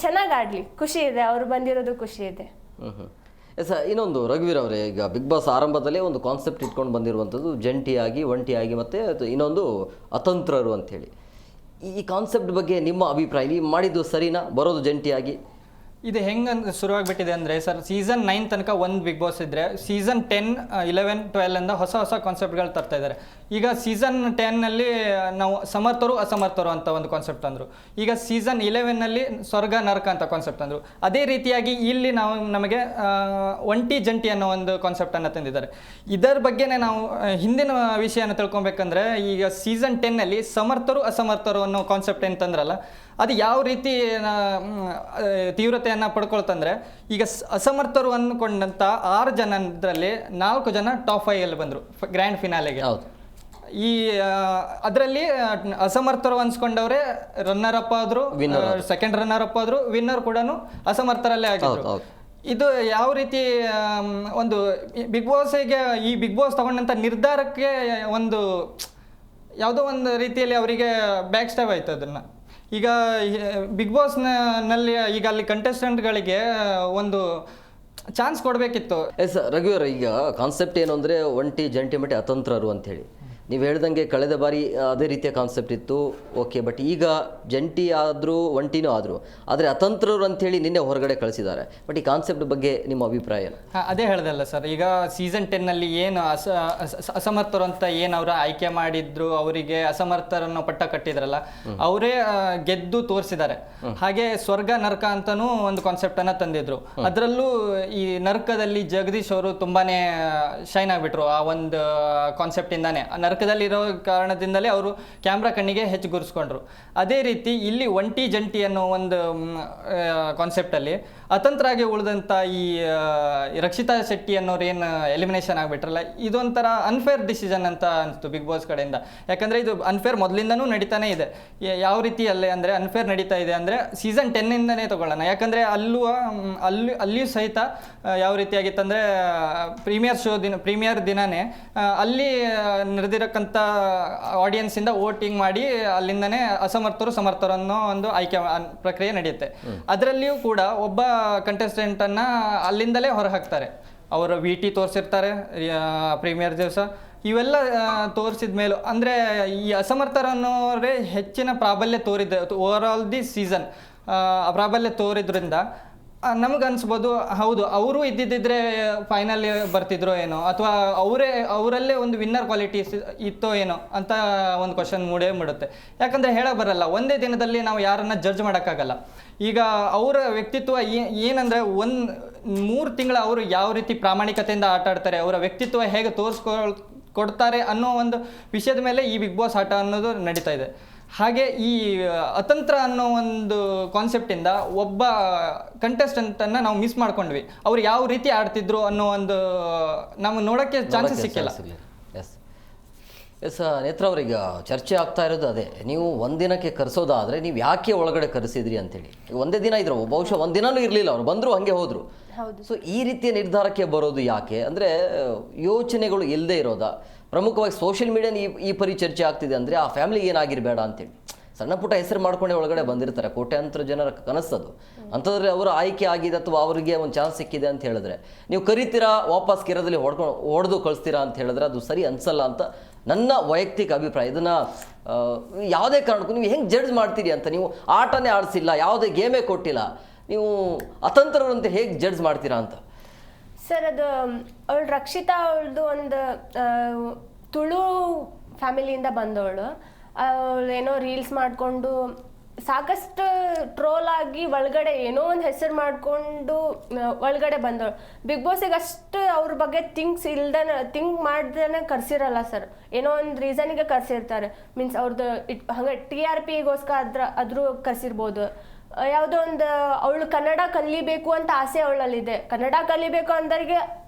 C: ಚೆನ್ನಾಗಿ ಆಡ್ಲಿ, ಖುಷಿ ಇದೆ, ಅವ್ರು ಬಂದಿರೋದು ಖುಷಿ ಇದೆ.
A: ಇನ್ನೊಂದು ರಘುವೀರ್ ಅವರೇ, ಈಗ ಬಿಗ್ ಬಾಸ್ ಆರಂಭದಲ್ಲೇ ಒಂದು ಕಾನ್ಸೆಪ್ಟ್ ಇಟ್ಕೊಂಡು ಬಂದಿರುವಂಥದ್ದು ಜಂಟಿಯಾಗಿ, ಒಂಟಿಯಾಗಿ, ಮತ್ತೆ ಇನ್ನೊಂದು ಅತಂತ್ರರು ಅಂತೇಳಿ. ಈ ಕಾನ್ಸೆಪ್ಟ್ ಬಗ್ಗೆ ನಿಮ್ಮ ಅಭಿಪ್ರಾಯ, ನೀವು ಮಾಡಿದ್ದು ಸರಿನಾ? ಬರೋದು ಜಂಟಿಯಾಗಿ
B: ಇದು ಹೆಂಗೆ ಶುರುವಾಗ್ಬಿಟ್ಟಿದೆ ಅಂದರೆ ಸರ್, ಸೀಸನ್ 9 ತನಕ ಒಂದು ಬಿಗ್ ಬಾಸ್ ಇದ್ದರೆ ಸೀಸನ್ 10, 11, 12 ಇಂದ ಹೊಸ ಕಾನ್ಸೆಪ್ಟ್ಗಳು ತರ್ತಾ ಇದ್ದಾರೆ. ಈಗ ಸೀಸನ್ 10ನಲ್ಲಿ ನಾವು ಸಮರ್ಥರು ಅಸಮರ್ಥರು ಅಂತ ಒಂದು ಕಾನ್ಸೆಪ್ಟ್ ಅಂದರು. ಈಗ ಸೀಸನ್ 11ನಲ್ಲಿ ಸ್ವರ್ಗ ನರಕ ಅಂತ ಕಾನ್ಸೆಪ್ಟ್ ಅಂದರು. ಅದೇ ರೀತಿಯಾಗಿ ಇಲ್ಲಿ ನಮಗೆ ಒಂಟಿ ಜಂಟಿ ಅನ್ನೋ ಒಂದು ಕಾನ್ಸೆಪ್ಟನ್ನು ತಂದಿದ್ದಾರೆ. ಇದರ ಬಗ್ಗೆನೇ ನಾವು ಹಿಂದಿನ ವಿಷಯನ ತಿಳ್ಕೊಬೇಕಂದ್ರೆ, ಈಗ ಸೀಸನ್ 10ನಲ್ಲಿ ಸಮರ್ಥರು ಅಸಮರ್ಥರು ಅನ್ನೋ ಕಾನ್ಸೆಪ್ಟ್ ಏನು ತಂದ್ರಲ್ಲ, ಅದು ಯಾವ ರೀತಿ ತೀವ್ರತೆಯನ್ನು ಪಡ್ಕೊಳ್ತಂದ್ರೆ, ಈಗ ಅಸಮರ್ಥರು ಅಂದ್ಕೊಂಡಂಥ 6 ಜನರಲ್ಲಿ 4 ಜನ ಟಾಪ್ 5 ಬಂದರು ಗ್ರ್ಯಾಂಡ್ ಫಿನಾಲೆಗೆ. ಈ ಅದರಲ್ಲಿ ಅಸಮರ್ಥರು ಅನ್ಸ್ಕೊಂಡವ್ರೆ ರನ್ನರ್ ಅಪ್ ಆದ್ರು, ಸೆಕೆಂಡ್ ರನ್ನರ್ ಅಪ್ ಆದ್ರು, ವಿನ್ನರ್ ಕೂಡ ಅಸಮರ್ಥರಲ್ಲೇ ಆಗಿದ್ರು. ಇದು ಯಾವ ರೀತಿ ಒಂದು ಬಿಗ್ ಬಾಸ್ಗೆ, ಈ ಬಿಗ್ ಬಾಸ್ ತಗೊಂಡಂಥ ನಿರ್ಧಾರಕ್ಕೆ ಒಂದು ಯಾವುದೋ ಒಂದು ರೀತಿಯಲ್ಲಿ ಅವರಿಗೆ ಬ್ಯಾಕ್ ಸ್ಟೆಪ್ ಆಯ್ತು. ಅದನ್ನು ಈಗ ಬಿಗ್ ಬಾಸ್ನಲ್ಲಿ ಈಗ ಅಲ್ಲಿ ಕಂಟೆಸ್ಟೆಂಟ್ಗಳಿಗೆ ಒಂದು ಚಾನ್ಸ್ ಕೊಡಬೇಕಿತ್ತು.
A: ಎಸ್ ರಘುವೀರ್, ಈಗ ಕಾನ್ಸೆಪ್ಟ್ ಏನು ಅಂದರೆ ಒಂಟಿ, ಜಂಟಿ, ಮಟ್ಟಿ, ಅತಂತ್ರರು ಅಂಥೇಳಿ. ನೀವು ಹೇಳ್ದಂಗೆ ಕಳೆದ ಬಾರಿ ಅದೇ ರೀತಿಯ ಕಾನ್ಸೆಪ್ಟ್ ಇತ್ತು, ಓಕೆ. ಬಟ್ ಈಗ ಜಂಟಿ ಆದರೂ ಒಂಟಿನೂ ಆದರೂ, ಆದರೆ ಅತಂತ್ರರು ಅಂಥೇಳಿ ನಿನ್ನೆ ಹೊರಗಡೆ ಕಳಿಸಿದ್ದಾರೆ. ಬಟ್ ಈ ಕಾನ್ಸೆಪ್ಟ್ ಬಗ್ಗೆ ನಿಮ್ಮ ಅಭಿಪ್ರಾಯ ಏನು?
B: ಅದೇ ಹೇಳ್ದಲ್ಲ ಸರ್, ಈಗ ಸೀಸನ್ 10ನಲ್ಲಿ ಏನು ಅಸಮರ್ಥರು ಅಂತ ಏನು ಅವರ ಆಯ್ಕೆ ಮಾಡಿದ್ರು, ಅವರಿಗೆ ಅಸಮರ್ಥರನ್ನು ಪಟ್ಟ ಕಟ್ಟಿದ್ರಲ್ಲ, ಅವರೇ ಗೆದ್ದು ತೋರಿಸಿದ್ದಾರೆ. ಹಾಗೆ ಸ್ವರ್ಗ ನರಕ ಅಂತಾನೂ ಒಂದು ಕಾನ್ಸೆಪ್ಟ್ ಅನ್ನ ತಂದಿದ್ರು. ಅದರಲ್ಲೂ ಈ ನರಕದಲ್ಲಿ ಜಗದೀಶ್ ಅವರು ತುಂಬಾನೇ ಶೈನ್ ಆಗ್ಬಿಟ್ರು ಆ ಒಂದು ಕಾನ್ಸೆಪ್ಟ್ ಇಂದಾನೆ. ನರಕದಲ್ಲಿರೋ ಕಾರಣದಿಂದಲೇ ಅವರು ಕ್ಯಾಮ್ರಾ ಕಣ್ಣಿಗೆ ಹೆಚ್ಚು ಗುರುಸ್ಕೊಂಡ್ರು. ಅದೇ ರೀತಿ ಇಲ್ಲಿ ಒಂಟಿ ಜಂಟಿ ಅನ್ನೋ ಒಂದು ಕಾನ್ಸೆಪ್ಟ್ ಅಲ್ಲಿ ಅತಂತ್ರಾಗಿ ಉಳಿದಂತ ಈ ರಕ್ಷಿತಾ ಶೆಟ್ಟಿ ಅನ್ನೋರು ಏನು ಎಲಿಮಿನೇಷನ್ ಆಗ್ಬಿಟ್ರಲ್ಲ, ಇದೊಂಥರ ಅನ್ಫೇರ್ ಡಿಸಿಷನ್ ಅಂತ ಅನಿಸ್ತು ಬಿಗ್ ಬಾಸ್ ಕಡೆಯಿಂದ. ಯಾಕಂದ್ರೆ ಇದು ಅನ್ಫೇರ್ ಮೊದಲಿಂದನೂ ನಡೀತಾನೆ ಇದೆ. ಯಾವ ರೀತಿ ಅಂದ್ರೆ ಅನ್ಫೇರ್ ನಡೀತಾ ಇದೆ ಅಂದ್ರೆ ಸೀಸನ್ 10ಇಂದನೇ ತಗೊಳ್ಳೋಣ. ಯಾಕಂದ್ರೆ ಅಲ್ಲಿಯೂ ಸಹಿತ ಯಾವ ರೀತಿಯಾಗಿತ್ತಂದ್ರೆ ಪ್ರೀಮಿಯರ್ ದಿನಾನೇ ಅಲ್ಲಿ ನಡೆದಿರಕ್ಕಂಥ ಆಡಿಯನ್ಸ್ ಇಂದ ವೋಟಿಂಗ್ ಮಾಡಿ ಅಲ್ಲಿಂದನೇ ಅಸಮರ್ಥರು ಸಮರ್ಥರು ಅನ್ನೋ ಒಂದು ಆಯ್ಕೆ ಪ್ರಕ್ರಿಯೆ ನಡೆಯುತ್ತೆ. ಅದರಲ್ಲಿಯೂ ಕೂಡ ಒಬ್ಬ ಕಂಟೆಸ್ಟೆಂಟ್ ಅನ್ನ ಅಲ್ಲಿಂದಲೇ ಹೊರ ಹಾಕ್ತಾರೆ. ಅವರು VT ತೋರಿಸಿರ್ತಾರೆ ಪ್ರೀಮಿಯರ್ ದಿವಸ. ಇವೆಲ್ಲ ತೋರಿಸಿದ ಮೇಲೂ ಅಂದರೆ ಈ ಅಸಮರ್ಥರನ್ನೋರೇ ಹೆಚ್ಚಿನ ಪ್ರಾಬಲ್ಯ ಓವರ್ ಆಲ್ ದಿ ಸೀಸನ್ ಪ್ರಾಬಲ್ಯ ತೋರಿದ್ರಿಂದ ನಮಗನ್ಸ್ಬೋದು, ಹೌದು ಅವರು ಇದ್ದಿದ್ದರೆ ಫೈನಲ್ ಬರ್ತಿದ್ರೋ ಏನೋ, ಅಥವಾ ಅವರಲ್ಲೇ ಒಂದು ವಿನ್ನರ್ ಕ್ವಾಲಿಟೀಸ್ ಇತ್ತೋ ಏನೋ ಅಂತ ಒಂದು ಕ್ವಶನ್ ಮೂಡುತ್ತೆ. ಯಾಕಂದರೆ ಹೇಳಕ್ಕೆ ಬರಲ್ಲ, ಒಂದೇ ದಿನದಲ್ಲಿ ನಾವು ಯಾರನ್ನ ಜಡ್ಜ್ ಮಾಡೋಕ್ಕಾಗಲ್ಲ. ಈಗ ಅವರ ವ್ಯಕ್ತಿತ್ವ ಏನಂದರೆ 3 ತಿಂಗಳ ಅವರು ಯಾವ ರೀತಿ ಪ್ರಾಮಾಣಿಕತೆಯಿಂದ ಆಟ ಆಡ್ತಾರೆ, ಅವರ ವ್ಯಕ್ತಿತ್ವ ಹೇಗೆ ಕೊಡ್ತಾರೆ ಅನ್ನೋ ಒಂದು ವಿಷಯದ ಮೇಲೆ ಈ ಬಿಗ್ ಬಾಸ್ ಆಟ ಅನ್ನೋದು ನಡೀತಾ ಇದೆ. ಹಾಗೆ ಈ ಅತಂತ್ರ ಅನ್ನೋ ಒಂದು ಕಾನ್ಸೆಪ್ಟಿಂದ ಒಬ್ಬ ಕಂಟೆಸ್ಟೆಂಟನ್ನು ನಾವು ಮಿಸ್ ಮಾಡ್ಕೊಂಡ್ವಿ. ಅವ್ರು ಯಾವ ರೀತಿ ಆಡ್ತಿದ್ರು ಅನ್ನೋ ಒಂದು ನಾವು ನೋಡೋಕ್ಕೆ ಚಾನ್ಸಸ್ ಸಿಕ್ಕಿಲ್ಲ.
A: ಎಸ್ ನೇತ್ರ ಅವ್ರಿಗೆ ಚರ್ಚೆ ಆಗ್ತಾ ಇರೋದು ಅದೇ, ನೀವು ಒಂದಿನಕ್ಕೆ ಕರೆಸೋದಾದರೆ ನೀವು ಯಾಕೆ ಒಳಗಡೆ ಕರೆಸಿದ್ರಿ ಅಂತೇಳಿ. ಒಂದೇ ದಿನ ಇದ್ರು, ಬಹುಶಃ ಒಂದಿನೂ ಇರಲಿಲ್ಲ, ಅವ್ರು ಬಂದರು ಹಾಗೆ ಹೋದರು. ಸೊ ಈ ರೀತಿಯ ನಿರ್ಧಾರಕ್ಕೆ ಬರೋದು ಯಾಕೆ ಅಂದರೆ ಯೋಚನೆಗಳು ಇಲ್ಲದೆ ಇರೋದಾ? ಪ್ರಮುಖವಾಗಿ ಸೋಷಿಯಲ್ ಮೀಡಿಯಾನ ಈ ಪರಿ ಚರ್ಚೆ ಆಗ್ತಿದೆ ಅಂದರೆ ಆ ಫ್ಯಾಮಿಲಿಗೆ ಏನಾಗಿರಬೇಡ ಅಂತೇಳಿ. ಸಣ್ಣ ಪುಟ್ಟ ಹೆಸರು ಮಾಡ್ಕೊಂಡೆ ಒಳಗಡೆ ಬಂದಿರ್ತಾರೆ, ಕೋಟ್ಯಾಂತರ ಜನರ ಕನಸದು. ಅಂಥದ್ರಲ್ಲಿ ಅವರು ಆಯ್ಕೆ ಆಗಿದೆ ಅಥವಾ ಅವರಿಗೆ ಒಂದು ಚಾನ್ಸ್ ಸಿಕ್ಕಿದೆ ಅಂತ ಹೇಳಿದ್ರೆ ನೀವು ಕರಿತೀರಾ, ವಾಪಸ್ ಕಿರದಲ್ಲಿ ಹೊಡೆದು ಕಳಿಸ್ತೀರಾ ಅಂತ ಹೇಳಿದ್ರೆ ಅದು ಸರಿ ಅನ್ಸಲ್ಲ ಅಂತ ನನ್ನ ವೈಯಕ್ತಿಕ ಅಭಿಪ್ರಾಯ. ಇದನ್ನು ಯಾವುದೇ ಕಾರಣಕ್ಕೂ ನೀವು ಹೆಂಗೆ ಜಡ್ಜ್ ಮಾಡ್ತೀರಿ ಅಂತ, ನೀವು ಆಟನೇ ಆಡಿಸಿಲ್ಲ, ಯಾವುದೇ ಗೇಮೇ ಕೊಟ್ಟಿಲ್ಲ, ನೀವು ಅತಂತ್ರರಂತೆ ಹೇಗೆ ಜಡ್ಜ್ ಮಾಡ್ತೀರಾ ಅಂತ.
C: ಸರ್, ಅದು ಅವಳು ರಕ್ಷಿತಾ ಅವಳದು ಒಂದು ತುಳು ಫ್ಯಾಮಿಲಿಯಿಂದ ಬಂದವಳು. ಅವಳು ಏನೋ ರೀಲ್ಸ್ ಮಾಡಿಕೊಂಡು ಸಾಕಷ್ಟು ಟ್ರೋಲ್ ಆಗಿ ಒಳಗಡೆ ಏನೋ ಒಂದು ಹೆಸರು ಮಾಡಿಕೊಂಡು ಒಳಗಡೆ ಬಂದವಳು. ಬಿಗ್ ಬಾಸಿಗೆ ಅಷ್ಟು ಅವ್ರ ಬಗ್ಗೆ ಥಿಂಕ್ ಮಾಡ್ದೇ ಕರ್ಸಿರಲ್ಲ ಸರ್. ಏನೋ ಒಂದು ರೀಸನಿಗೆ ಕರ್ಸಿರ್ತಾರೆ. ಮೀನ್ಸ್ ಅವ್ರದ್ದು ಹಂಗೆ TRPಗೋಸ್ಕರ ಆದರೂ ಕರ್ಸಿರ್ಬೋದು. ಯಾವುದೋ ಒಂದು ಅವಳು ಕನ್ನಡ ಕಲಿಬೇಕು ಅಂತ ಆಸೆ ಅವಳಲ್ಲಿದೆ. ಕನ್ನಡ ಕಲಿಬೇಕು ಅಂದರಿಗೆ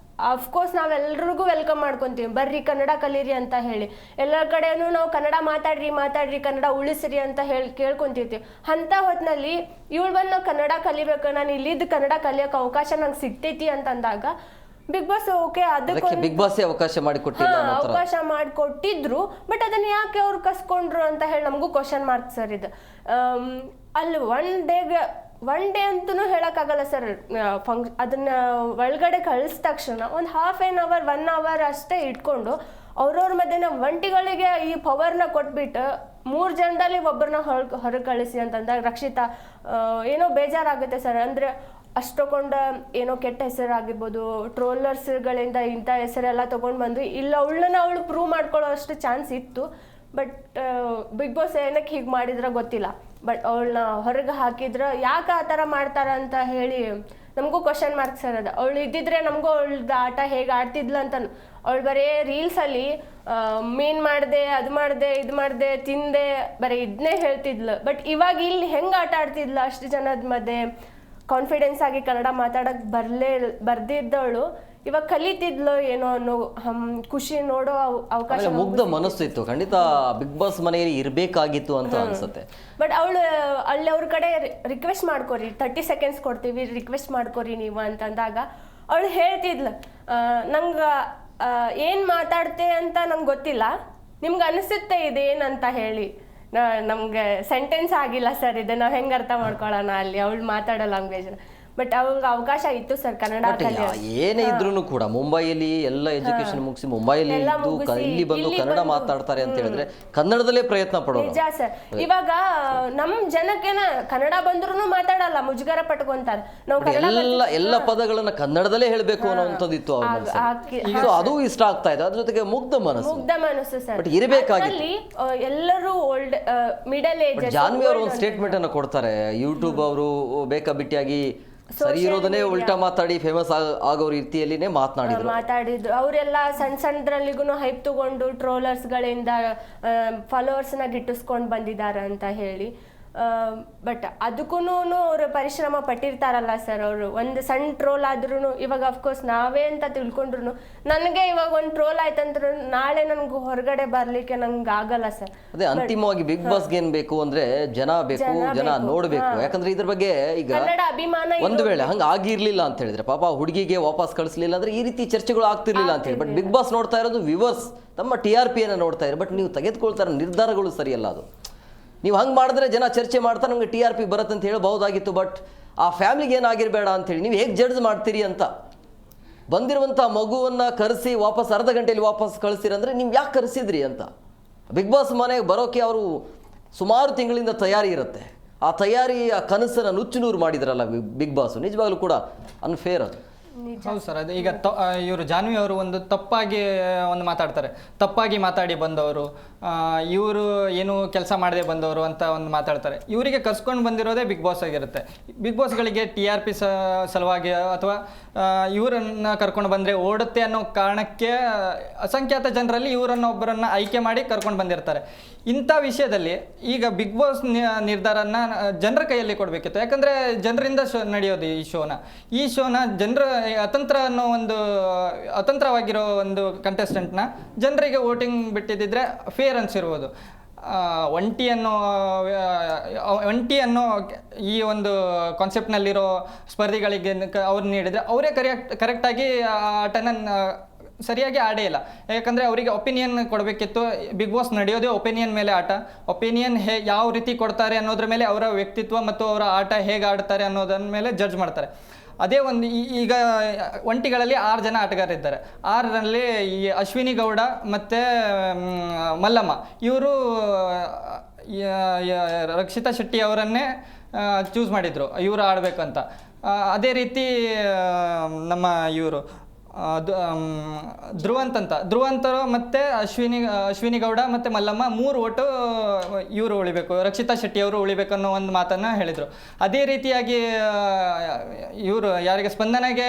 C: ಅಫ್ಕೋರ್ಸ್ ನಾವೆಲ್ಲರಿಗೂ ವೆಲ್ಕಮ್ ಮಾಡ್ಕೊತೀವಿ, ಬರ್ರಿ ಕನ್ನಡ ಕಲೀರಿ ಅಂತ ಹೇಳಿ. ಎಲ್ಲ ಕಡೆನೂ ನಾವು ಕನ್ನಡ ಮಾತಾಡ್ರಿ ಕನ್ನಡ ಉಳಿಸ್ರಿ ಅಂತ ಹೇಳಿ ಕೇಳ್ಕೊತಿರ್ತೀವಿ. ಅಂಥ ಹೊತ್ತಿನಲ್ಲಿ ಇವಳು ಬಂದು ನಾವು ಕನ್ನಡ ಕಲಿಬೇಕು, ನಾನು ಇಲ್ಲಿದ್ದು ಕನ್ನಡ ಕಲಿಯೋಕೆ ಅವಕಾಶ ನಂಗೆ ಸಿಗ್ತೈತಿ ಅಂತಂದಾಗ ಬಿಗ್ ಬಾಸ್ ಓಕೆ ಅದಕ್ಕೆ
A: ಬಿಗ್ ಬಾಸ್ ಅವಕಾಶ
C: ಮಾಡಿಕೊಟ್ಟಿದ್ರು. ಬಟ್ ಅದನ್ನ ಯಾಕೆ ಅವ್ರು ಕಸ್ಕೊಂಡ್ರು ಅಂತ ಹೇಳಿ ನಮಗೂ ಕ್ವಶನ್ ಮಾರ್ಕ್ ಸರ್. ಇದು ಅಲ್ಲಿ ಒನ್ ಡೇ ಅಂತೂ ಹೇಳೋಕ್ಕಾಗಲ್ಲ ಸರ್. ಅದನ್ನ ಒಳಗಡೆ ಕಳಿಸಿದ ತಕ್ಷಣ ಒಂದು ½ an hour 1 hour ಅಷ್ಟೇ ಇಟ್ಕೊಂಡು ಅವ್ರವ್ರ ಮಧ್ಯೆ ಒಂಟಿಗಳಿಗೆ ಈ ಪವರ್ನ ಕೊಟ್ಬಿಟ್ಟು 3 ಜನದಲ್ಲಿ ಒಬ್ಬರನ್ನ ಹೊರಗೆ ಕಳಿಸಿ ಅಂತಂದಾಗ ರಕ್ಷಿತಾ ಏನೋ ಬೇಜಾರಾಗುತ್ತೆ ಸರ್. ಅಂದರೆ ಅಷ್ಟೊಂಡ ಏನೋ ಕೆಟ್ಟ ಹೆಸರು ಆಗಿರ್ಬೋದು, ಟ್ರೋಲರ್ಸ್ಗಳಿಂದ ಇಂಥ ಹೆಸರೆಲ್ಲ ತೊಗೊಂಡು ಬಂದು ಇಲ್ಲ ಅವಳು ಪ್ರೂವ್ ಮಾಡ್ಕೊಳ್ಳೋ ಅಷ್ಟು ಚಾನ್ಸ್ ಇತ್ತು. ಬಟ್ ಬಿಗ್ ಬಾಸ್ ಏನಕ್ಕೆ ಹೀಗೆ ಮಾಡಿದ್ರೆ ಗೊತ್ತಿಲ್ಲ. ಬಟ್ ಅವಳನ್ನ ಹೊರಗೆ ಹಾಕಿದ್ರೆ ಯಾಕೆ ಆ ಥರ ಮಾಡ್ತಾರ ಅಂತ ಹೇಳಿ ನಮಗೂ ಕ್ವಶನ್ ಮಾರ್ಕ್ ಸರ್. ಅದು ಅವಳು ಇದ್ದಿದ್ರೆ ನಮಗೂ ಅವಳದ್ದು ಆಟ ಹೇಗೆ ಆಡ್ತಿದ್ಲು ಅಂತ. ಅವಳು ಬರೀ ರೀಲ್ಸಲ್ಲಿ ಮೀನ್ ಮಾಡಿದೆ, ಅದು ಮಾಡಿದೆ, ಇದು ಮಾಡಿದೆ, ತಿಂದೆ, ಬರೀ ಇದನ್ನೇ ಹೇಳ್ತಿದ್ಲು. ಬಟ್ ಇವಾಗ ಇಲ್ಲಿ ಹೆಂಗೆ ಆಟ ಆಡ್ತಿದ್ಲು ಅಷ್ಟು ಜನದ ಮಧ್ಯೆ ಕಾನ್ಫಿಡೆನ್ಸ್ ಆಗಿ ಕನ್ನಡ ಮಾತಾಡೋಕ್ಕೆ ಬರ್ದಿದ್ದವಳು ಇವಾಗ ಕಲಿತಿದ್ಲು ಏನೋ ಅನ್ನೋ ಖುಷಿ ನೋಡೋ ಅವಕಾಶ.
A: ಮುಗ್ಧ ಮನಸ್ಸು ಇತ್ತು ಖಂಡಿತ, ಬಿಗ್ ಬಾಸ್ ಮನೆಯಲ್ಲಿ ಇರಬೇಕಾಗಿತ್ತು ಅಂತ ಅನ್ಸುತ್ತೆ.
C: ಬಟ್ ಅವಳು ಅಲ್ಲಿ ಅವ್ರ ಕಡೆ ರಿಕ್ವೆಸ್ಟ್ ಮಾಡ್ಕೊರಿ, 30 seconds ಕೊಡ್ತೀವಿ, ರಿಕ್ವೆಸ್ಟ್ ಮಾಡ್ಕೊರಿ ನೀವು ಅಂತಂದಾಗ ಅವಳು ಹೇಳ್ತಿದ್ಲು, ನಂಗೆ ಏನು ಮಾತಾಡ್ತೆ ಅಂತ ನಂಗೆ ಗೊತ್ತಿಲ್ಲ, ನಿಮ್ಗೆ ಅನಿಸುತ್ತೆ ಇದೇನಂತ ಹೇಳಿ. ನಮಗೆ ಸೆಂಟೆನ್ಸ್ ಆಗಿಲ್ಲ ಸರ್, ಇದು ನಾವು ಹೆಂಗೆ ಅರ್ಥ ಮಾಡ್ಕೊಳ್ಳೋಣ ಅಲ್ಲಿ ಅವಳು ಮಾತಾಡೋ ಲ್ಯಾಂಗ್ವೇಜ್ನ. ಬಟ್ ಅವಂಗ ಅವಕಾಶ ಇತ್ತು ಸರ್ ಕನ್ನಡ
A: ಏನೇ ಇದ್ರೂ ಕೂಡ ಮುಂಬೈಯಲ್ಲಿ ಎಲ್ಲ ಎಜುಕೇಶನ್ ಮುಗಿಸಿ ಮುಂಬೈಯಲ್ಲಿ ಇದ್ದು ಇಲ್ಲಿ ಬಂದು ಕನ್ನಡ ಮಾತಾಡ್ತಾರೆ ಅಂತ ಹೇಳಿದ್ರೆ ಕನ್ನಡದಲ್ಲೇ ಪ್ರಯತ್ನ ಪಡೋದು.
C: ನಿಜ ಸರ್. ಇವಾಗ ನಮ್ ಜನಕ್ಕೇನ ಕನ್ನಡ ಬಂದ್ರು ಮಾತಾಡಲ್ಲ, ಮುಜುಗರ ಪಟ್ಕೊಂತಾರೆ. ನಾವು
A: ಎಲ್ಲ ಪದಗಳನ್ನ ಕನ್ನಡದಲ್ಲೇ ಹೇಳ್ಬೇಕು ಅನ್ನೋಂಥದ್ದಿತ್ತು ಅವ್ರ ಮನಸ್ಸಲ್ಲಿ. ಸೊ ಅದು ಇಷ್ಟ ಆಗ್ತಾ ಇದೆ. ಅದ್ರ ಜೊತೆಗೆ ಮುಗ್ಧ ಮನಸ್ಸು
C: ಸರ್.
A: ಬಟ್ ಇರಬೇಕಾಗಿತ್ತು.
C: ಎಲ್ಲರೂ ಓಲ್ಡ್ ಮಿಡಲ್ ಏಜ್.
A: ಜಾನ್ವಿ ಅವರು ಒಂದು ಸ್ಟೇಟ್ಮೆಂಟ್ ಅನ್ನ ಕೊಡ್ತಾರೆ, ಯೂಟ್ಯೂಬ್ ಅವರು ಬೇಕಾಬಿಟ್ಟಿಯಾಗಿ ಸರಿ ಇರೋದನ್ನೇ ಉಲ್ಟಾ ಮಾತಾಡಿ ಫೇಮಸ್ ಆಗೋ ರೀತಿಯಲ್ಲಿನೇ ಮಾತಾಡಿದ್ರು.
C: ಅವರೆಲ್ಲ ಸಣ್ಣದ್ರಲ್ಲಿಗೂ ಹೈಪ್ ತಗೊಂಡು ಟ್ರೋಲರ್ಸ್ ಗಳಿಂದ ಫಾಲೋವರ್ಸ್ ನ ಗಿಟ್ಟಿಸ್ಕೊಂಡು ಬಂದಿದ್ದಾರೆ ಅಂತ ಹೇಳಿ. ಬಟ್ ಅದಕ್ಕೂ ಅವ್ರು ಪರಿಶ್ರಮ ಪಟ್ಟಿರ್ತಾರಲ್ಲ ಸರ್. ಅವರು ಒಂದು ಸಣ್ಣ ಟ್ರೋಲ್ ಆದ್ರೂ ಇವಾಗ ಅಫ್ಕೋರ್ಸ್ ನಾವೇ ಅಂತ ತಿಳ್ಕೊಂಡ್ರು ನನಗೆ ಇವಾಗ ಒಂದು ಟ್ರೋಲ್ ಆಯ್ತಂದ್ರು ನಾಳೆ ನನ್ಗೆ ಹೊರಗಡೆ ಬರ್ಲಿಕ್ಕೆ ನಂಗೆ ಆಗಲ್ಲ ಸರ್.
A: ಅದೇ ಅಂತಿಮವಾಗಿ ಬಿಗ್ ಬಾಸ್ಗೆ ಏನ್ ಬೇಕು ಅಂದ್ರೆ ಜನ ಬೇಕು, ಜನ ನೋಡ್ಬೇಕು. ಯಾಕಂದ್ರೆ ಇದ್ರ ಬಗ್ಗೆ ಈಗ
C: ಅಭಿಮಾನ
A: ಒಂದು ವೇಳೆ ಹಂಗ ಆಗಿರ್ಲಿಲ್ಲ ಅಂತ ಹೇಳಿದ್ರೆ ಪಾಪ ಹುಡುಗಿಗೆ ವಾಪಸ್ ಕಳಿಸ್ಲಿಲ್ಲ ಅಂದ್ರೆ ಈ ರೀತಿ ಚರ್ಚೆಗಳು ಆಗ್ತಿರ್ಲಿಲ್ಲ ಅಂತ ಹೇಳಿ. ಬಟ್ ಬಿಗ್ ಬಾಸ್ ನೋಡ್ತಾ ಇರೋದು ವ್ಯೂವರ್ಸ್, ತಮ್ಮ TRP ಅನ್ನ ನೋಡ್ತಾ ಇರೋ. ಬಟ್ ನೀವು ತೆಗೆದುಕೊಳ್ತಾರ ನಿರ್ಧಾರಗಳು ಸರಿಯಲ್ಲ. ಅದು ನೀವು ಹಂಗೆ ಮಾಡಿದ್ರೆ ಜನ ಚರ್ಚೆ ಮಾಡ್ತಾರೆ, ನಮಗೆ TRP ಬರುತ್ತೆ ಅಂತ ಹೇಳ್ಬಹುದಾಗಿತ್ತು. ಬಟ್ ಆ ಫ್ಯಾಮಿಲಿಗೆ ಏನಾಗಿರಬೇಡ ಅಂತೇಳಿ ನೀವು ಹೇಗೆ ಜಡ್ಜ್ ಮಾಡ್ತೀರಿ ಅಂತ. ಬಂದಿರುವಂಥ ಮಗುವನ್ನು ಕರೆಸಿ ವಾಪಸ್ ಅರ್ಧ ಗಂಟೆಯಲ್ಲಿ ವಾಪಸ್ ಕಳಿಸಿರಂದ್ರೆ ನೀವು ಯಾಕೆ ಕರೆಸಿದ್ರಿ ಅಂತ. ಬಿಗ್ ಬಾಸ್ ಮನೆಗೆ ಬರೋಕ್ಕೆ ಅವರು ಸುಮಾರು ತಿಂಗಳಿಂದ ತಯಾರಿ ಇರುತ್ತೆ. ಆ ತಯಾರಿ ಆ ಕನಸನ್ನು ನುಚ್ಚುನೂರು ಮಾಡಿದ್ರಲ್ಲ ಬಿಗ್ ಬಾಸ್. ನಿಜವಾಗ್ಲೂ ಕೂಡ ಅನ್ಫೇರ್ ಅದು.
B: ಹೌದು ಸರ್. ಅದು ಈಗ ಇವರು ಜಾನ್ವಿ ಅವರು ಒಂದು ತಪ್ಪಾಗಿ ಮಾತಾಡ್ತಾರೆ. ತಪ್ಪಾಗಿ ಮಾತಾಡಿ ಬಂದವರು, ಇವರು ಏನು ಕೆಲಸ ಮಾಡದೆ ಬಂದವರು ಅಂತ ಮಾತಾಡ್ತಾರೆ. ಇವರಿಗೆ ಕರ್ಸ್ಕೊಂಡು ಬಂದಿರೋದೇ ಬಿಗ್ ಬಾಸ್ ಆಗಿರುತ್ತೆ. ಬಿಗ್ ಬಾಸ್ಗಳಿಗೆ TRP ಸಲುವಾಗಿ ಅಥವಾ ಇವರನ್ನು ಕರ್ಕೊಂಡು ಬಂದರೆ ಓಡುತ್ತೆ ಅನ್ನೋ ಕಾರಣಕ್ಕೆ ಅಸಂಖ್ಯಾತ ಜನರಲ್ಲಿ ಇವರನ್ನೊಬ್ಬರನ್ನ ಆಯ್ಕೆ ಮಾಡಿ ಕರ್ಕೊಂಡು ಬಂದಿರ್ತಾರೆ. ಇಂಥ ವಿಷಯದಲ್ಲಿ ಈಗ ಬಿಗ್ ಬಾಸ್ ನಿರ್ಧಾರನ ಜನರ ಕೈಯಲ್ಲಿ ಕೊಡಬೇಕಿತ್ತು. ಯಾಕಂದರೆ ಜನರಿಂದ ನಡೆಯೋದು ಈ ಶೋನ ಜನರ ಅತಂತ್ರವಾಗಿರೋ ಒಂದು ಕಂಟೆಸ್ಟೆಂಟ್ನ ಜನರಿಗೆ ವೋಟಿಂಗ್ ಬಿಟ್ಟಿದ್ದರೆ ಫೇರ್ ಅನ್ಸಿರ್ಬೋದು. ಒಂಟಿ ಅನ್ನೋ ಈ ಒಂದು ಕಾನ್ಸೆಪ್ಟ್ನಲ್ಲಿರೋ ಸ್ಪರ್ಧಿಗಳಿಗೆ ಅವ್ರು ನೀಡಿದರೆ ಅವರೇ ಕರೆಕ್ಟಾಗಿ ಆಟನ ಸರಿಯಾಗಿ ಆಡೇ ಇಲ್ಲ. ಯಾಕಂದರೆ ಅವರಿಗೆ ಒಪಿನಿಯನ್ ಕೊಡಬೇಕಿತ್ತು. ಬಿಗ್ ಬಾಸ್ ನಡೆಯೋದೇ ಒಪಿನಿಯನ್ ಮೇಲೆ ಆಟ. ಒಪಿನಿಯನ್ ಯಾವ ರೀತಿ ಕೊಡ್ತಾರೆ ಅನ್ನೋದ್ರ ಮೇಲೆ ಅವರ ವ್ಯಕ್ತಿತ್ವ ಮತ್ತು ಅವರ ಆಟ ಹೇಗೆ ಆಡ್ತಾರೆ ಅನ್ನೋದ್ರ ಮೇಲೆ ಜಡ್ಜ್ ಮಾಡ್ತಾರೆ. ಅದೇ ಒಂದು ಈಗ ಒಂಟಿಗಳಲ್ಲಿ 6 ಜನ ಆಟಗಾರರಿದ್ದಾರೆ. 6ರಲ್ಲಿ ಈ ಅಶ್ವಿನಿ ಗೌಡ ಮತ್ತು ಮಲ್ಲಮ್ಮ ಇವರು ರಕ್ಷಿತಾ ಶೆಟ್ಟಿ ಅವರನ್ನೇ ಚೂಸ್ ಮಾಡಿದರು ಇವರು ಆಡಬೇಕಂತ. ಅದೇ ರೀತಿ ನಮ್ಮ ಇವರು ಧ್ರುವಂತರು ಮತ್ತು ಅಶ್ವಿನಿ ಗೌಡ ಮತ್ತು ಮಲ್ಲಮ್ಮ 3 ಓಟು ಇವರು ಉಳಿಬೇಕು, ರಕ್ಷಿತಾ ಶೆಟ್ಟಿ ಅವರು ಉಳಿಬೇಕು ಅನ್ನೋ ಒಂದು ಮಾತನ್ನು ಹೇಳಿದರು. ಅದೇ ರೀತಿಯಾಗಿ ಇವರು ಯಾರಿಗೆ ಸ್ಪಂದನೆಗೆ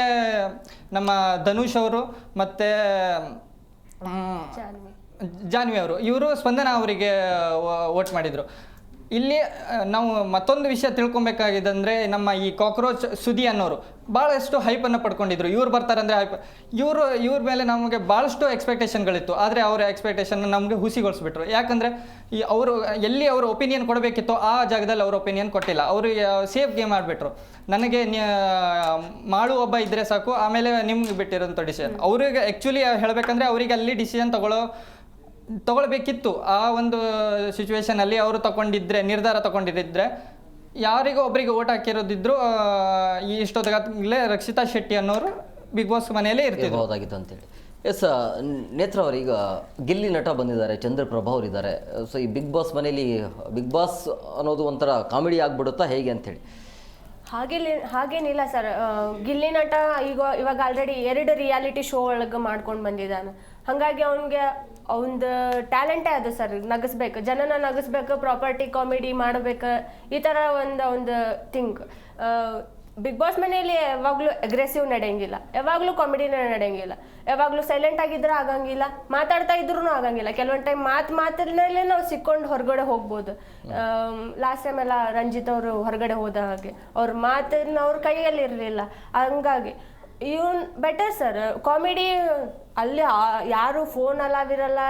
B: ನಮ್ಮ ಧನುಷ್ ಅವರು ಮತ್ತು ಜಾನ್ವಿ ಅವರು ಇವರು ಸ್ಪಂದನ ಅವರಿಗೆ ವೋಟ್ ಮಾಡಿದರು. ಇಲ್ಲಿ ನಾವು ಮತ್ತೊಂದು ವಿಷಯ ತಿಳ್ಕೊಬೇಕಾಗಿದ್ದಂದರೆ ನಮ್ಮ ಈ ಕಾಕ್ರೋಚ್ ಸುದಿ ಅನ್ನೋರು ಭಾಳಷ್ಟು ಹೈಪನ್ನು ಪಡ್ಕೊಂಡಿದ್ರು. ಇವ್ರು ಬರ್ತಾರೆ ಅಂದರೆ ಹೈಪ್. ಇವ್ರ ಮೇಲೆ ನಮಗೆ ಭಾಳಷ್ಟು ಎಕ್ಸ್ಪೆಕ್ಟೇಷನ್ಗಳಿತ್ತು. ಆದರೆ ಅವರ ಎಕ್ಸ್ಪೆಕ್ಟೇಷನ್ ನಮಗೆ ಹುಸಿಗೊಳಿಸ್ಬಿಟ್ರು. ಯಾಕಂದರೆ ಎಲ್ಲಿ ಅವರು ಒಪಿನಿಯನ್ ಕೊಡಬೇಕಿತ್ತು ಆ ಜಾಗದಲ್ಲಿ ಅವ್ರ ಒಪಿನಿಯನ್ ಕೊಟ್ಟಿಲ್ಲ. ಅವ್ರಿಗೆ ಸೇಫ್ ಗೇಮ್ ಆಡಿಬಿಟ್ರು. ನನಗೆ ಮಾಡು ಒಬ್ಬ ಇದ್ದರೆ ಸಾಕು, ಆಮೇಲೆ ನಿಮ್ಗೆ ಬಿಟ್ಟಿರೋಂಥ ಡಿಸಿಷನ್. ಅವ್ರಿಗೆ ಆ್ಯಕ್ಚುಲಿ ಹೇಳಬೇಕಂದ್ರೆ ಅವರಿಗೆ ಅಲ್ಲಿ ಡಿಸಿಷನ್ ತಗೊಳ್ಬೇಕಿತ್ತು. ಆ ಒಂದು ಸಿಚುವೇಶನಲ್ಲಿ ಅವರು ನಿರ್ಧಾರ ತಗೊಂಡಿದ್ದರೆ ಯಾರಿಗೂ ಒಬ್ಬರಿಗೆ ಓಟ್ ಹಾಕಿರೋದಿದ್ರು ಇಷ್ಟೊತ್ತಾಗಲೇ ರಕ್ಷಿತಾ ಶೆಟ್ಟಿ ಅನ್ನೋರು ಬಿಗ್ ಬಾಸ್ ಮನೆಯಲ್ಲೇ
A: ಇರ್ತಿರ್ಬೋದಾಗಿತ್ತು ಅಂತೇಳಿ. ಎಸ್ ನೇತ್ರ ಅವರು ಈಗ ಗಿಲ್ಲಿ ನಟ ಬಂದಿದ್ದಾರೆ, ಚಂದ್ರಪ್ರಭಾ ಅವರಿದ್ದಾರೆ. ಸೊ ಈ ಬಿಗ್ ಬಾಸ್ ಮನೆಯಲ್ಲಿ ಬಿಗ್ ಬಾಸ್ ಅನ್ನೋದು ಒಂಥರ ಕಾಮಿಡಿ ಆಗ್ಬಿಡುತ್ತಾ ಹೇಗೆ ಅಂತೇಳಿ?
C: ಹಾಗೇನಿಲ್ಲ ಸರ್. ಗಿಲ್ಲಿ ನಟ ಇವಾಗ ಆಲ್ರೆಡಿ 2 ರಿಯಾಲಿಟಿ ಶೋ ಒಳಗೆ ಮಾಡ್ಕೊಂಡು ಬಂದಿದ್ದಾನೆ. ಹಾಗಾಗಿ ಅವನದು ಟ್ಯಾಲೆಂಟೇ ಅದು ಸರ್. ಜನನ ನಗಿಸ್ಬೇಕು, ಪ್ರಾಪರ್ಟಿ ಕಾಮಿಡಿ ಮಾಡಬೇಕು, ಈ ಥರ ಒಂದು ಥಿಂಕ್. ಬಿಗ್ ಬಾಸ್ ಮನೆಯಲ್ಲಿ ಯಾವಾಗಲೂ ಅಗ್ರೆಸಿವ್ ನಡೆಯಂಗಿಲ್ಲ, ಯಾವಾಗಲೂ ಕಾಮಿಡಿನೇ ನಡೆಯಂಗಿಲ್ಲ, ಯಾವಾಗಲೂ ಸೈಲೆಂಟ್ ಆಗಿದ್ರೆ ಆಗಂಗಿಲ್ಲ, ಮಾತಾಡ್ತಾ ಇದ್ರೂ ಆಗಂಗಿಲ್ಲ. ಕೆಲವೊಂದು ಟೈಮ್ ಮಾತಿನಲ್ಲೇ ನಾವು ಸಿಕ್ಕೊಂಡು ಹೊರಗಡೆ ಹೋಗ್ಬೋದು. ಲಾಸ್ಟ್ ಟೈಮ್ ಎಲ್ಲ ರಂಜಿತ್ ಅವರು ಹೊರಗಡೆ ಹೋದ ಹಾಗೆ ಅವ್ರ ಮಾತಿನ ಅವ್ರ ಕೈಯಲ್ಲಿ ಇರಲಿಲ್ಲ. ಹಂಗಾಗಿ ಇವನ್ ಬೆಟರ್ ಸರ್. ಕಾಮಿಡಿ ಅಲ್ಲಿ ಯಾರು ಫೋನ್ ಅಲಾವಿರಲ್ಲ,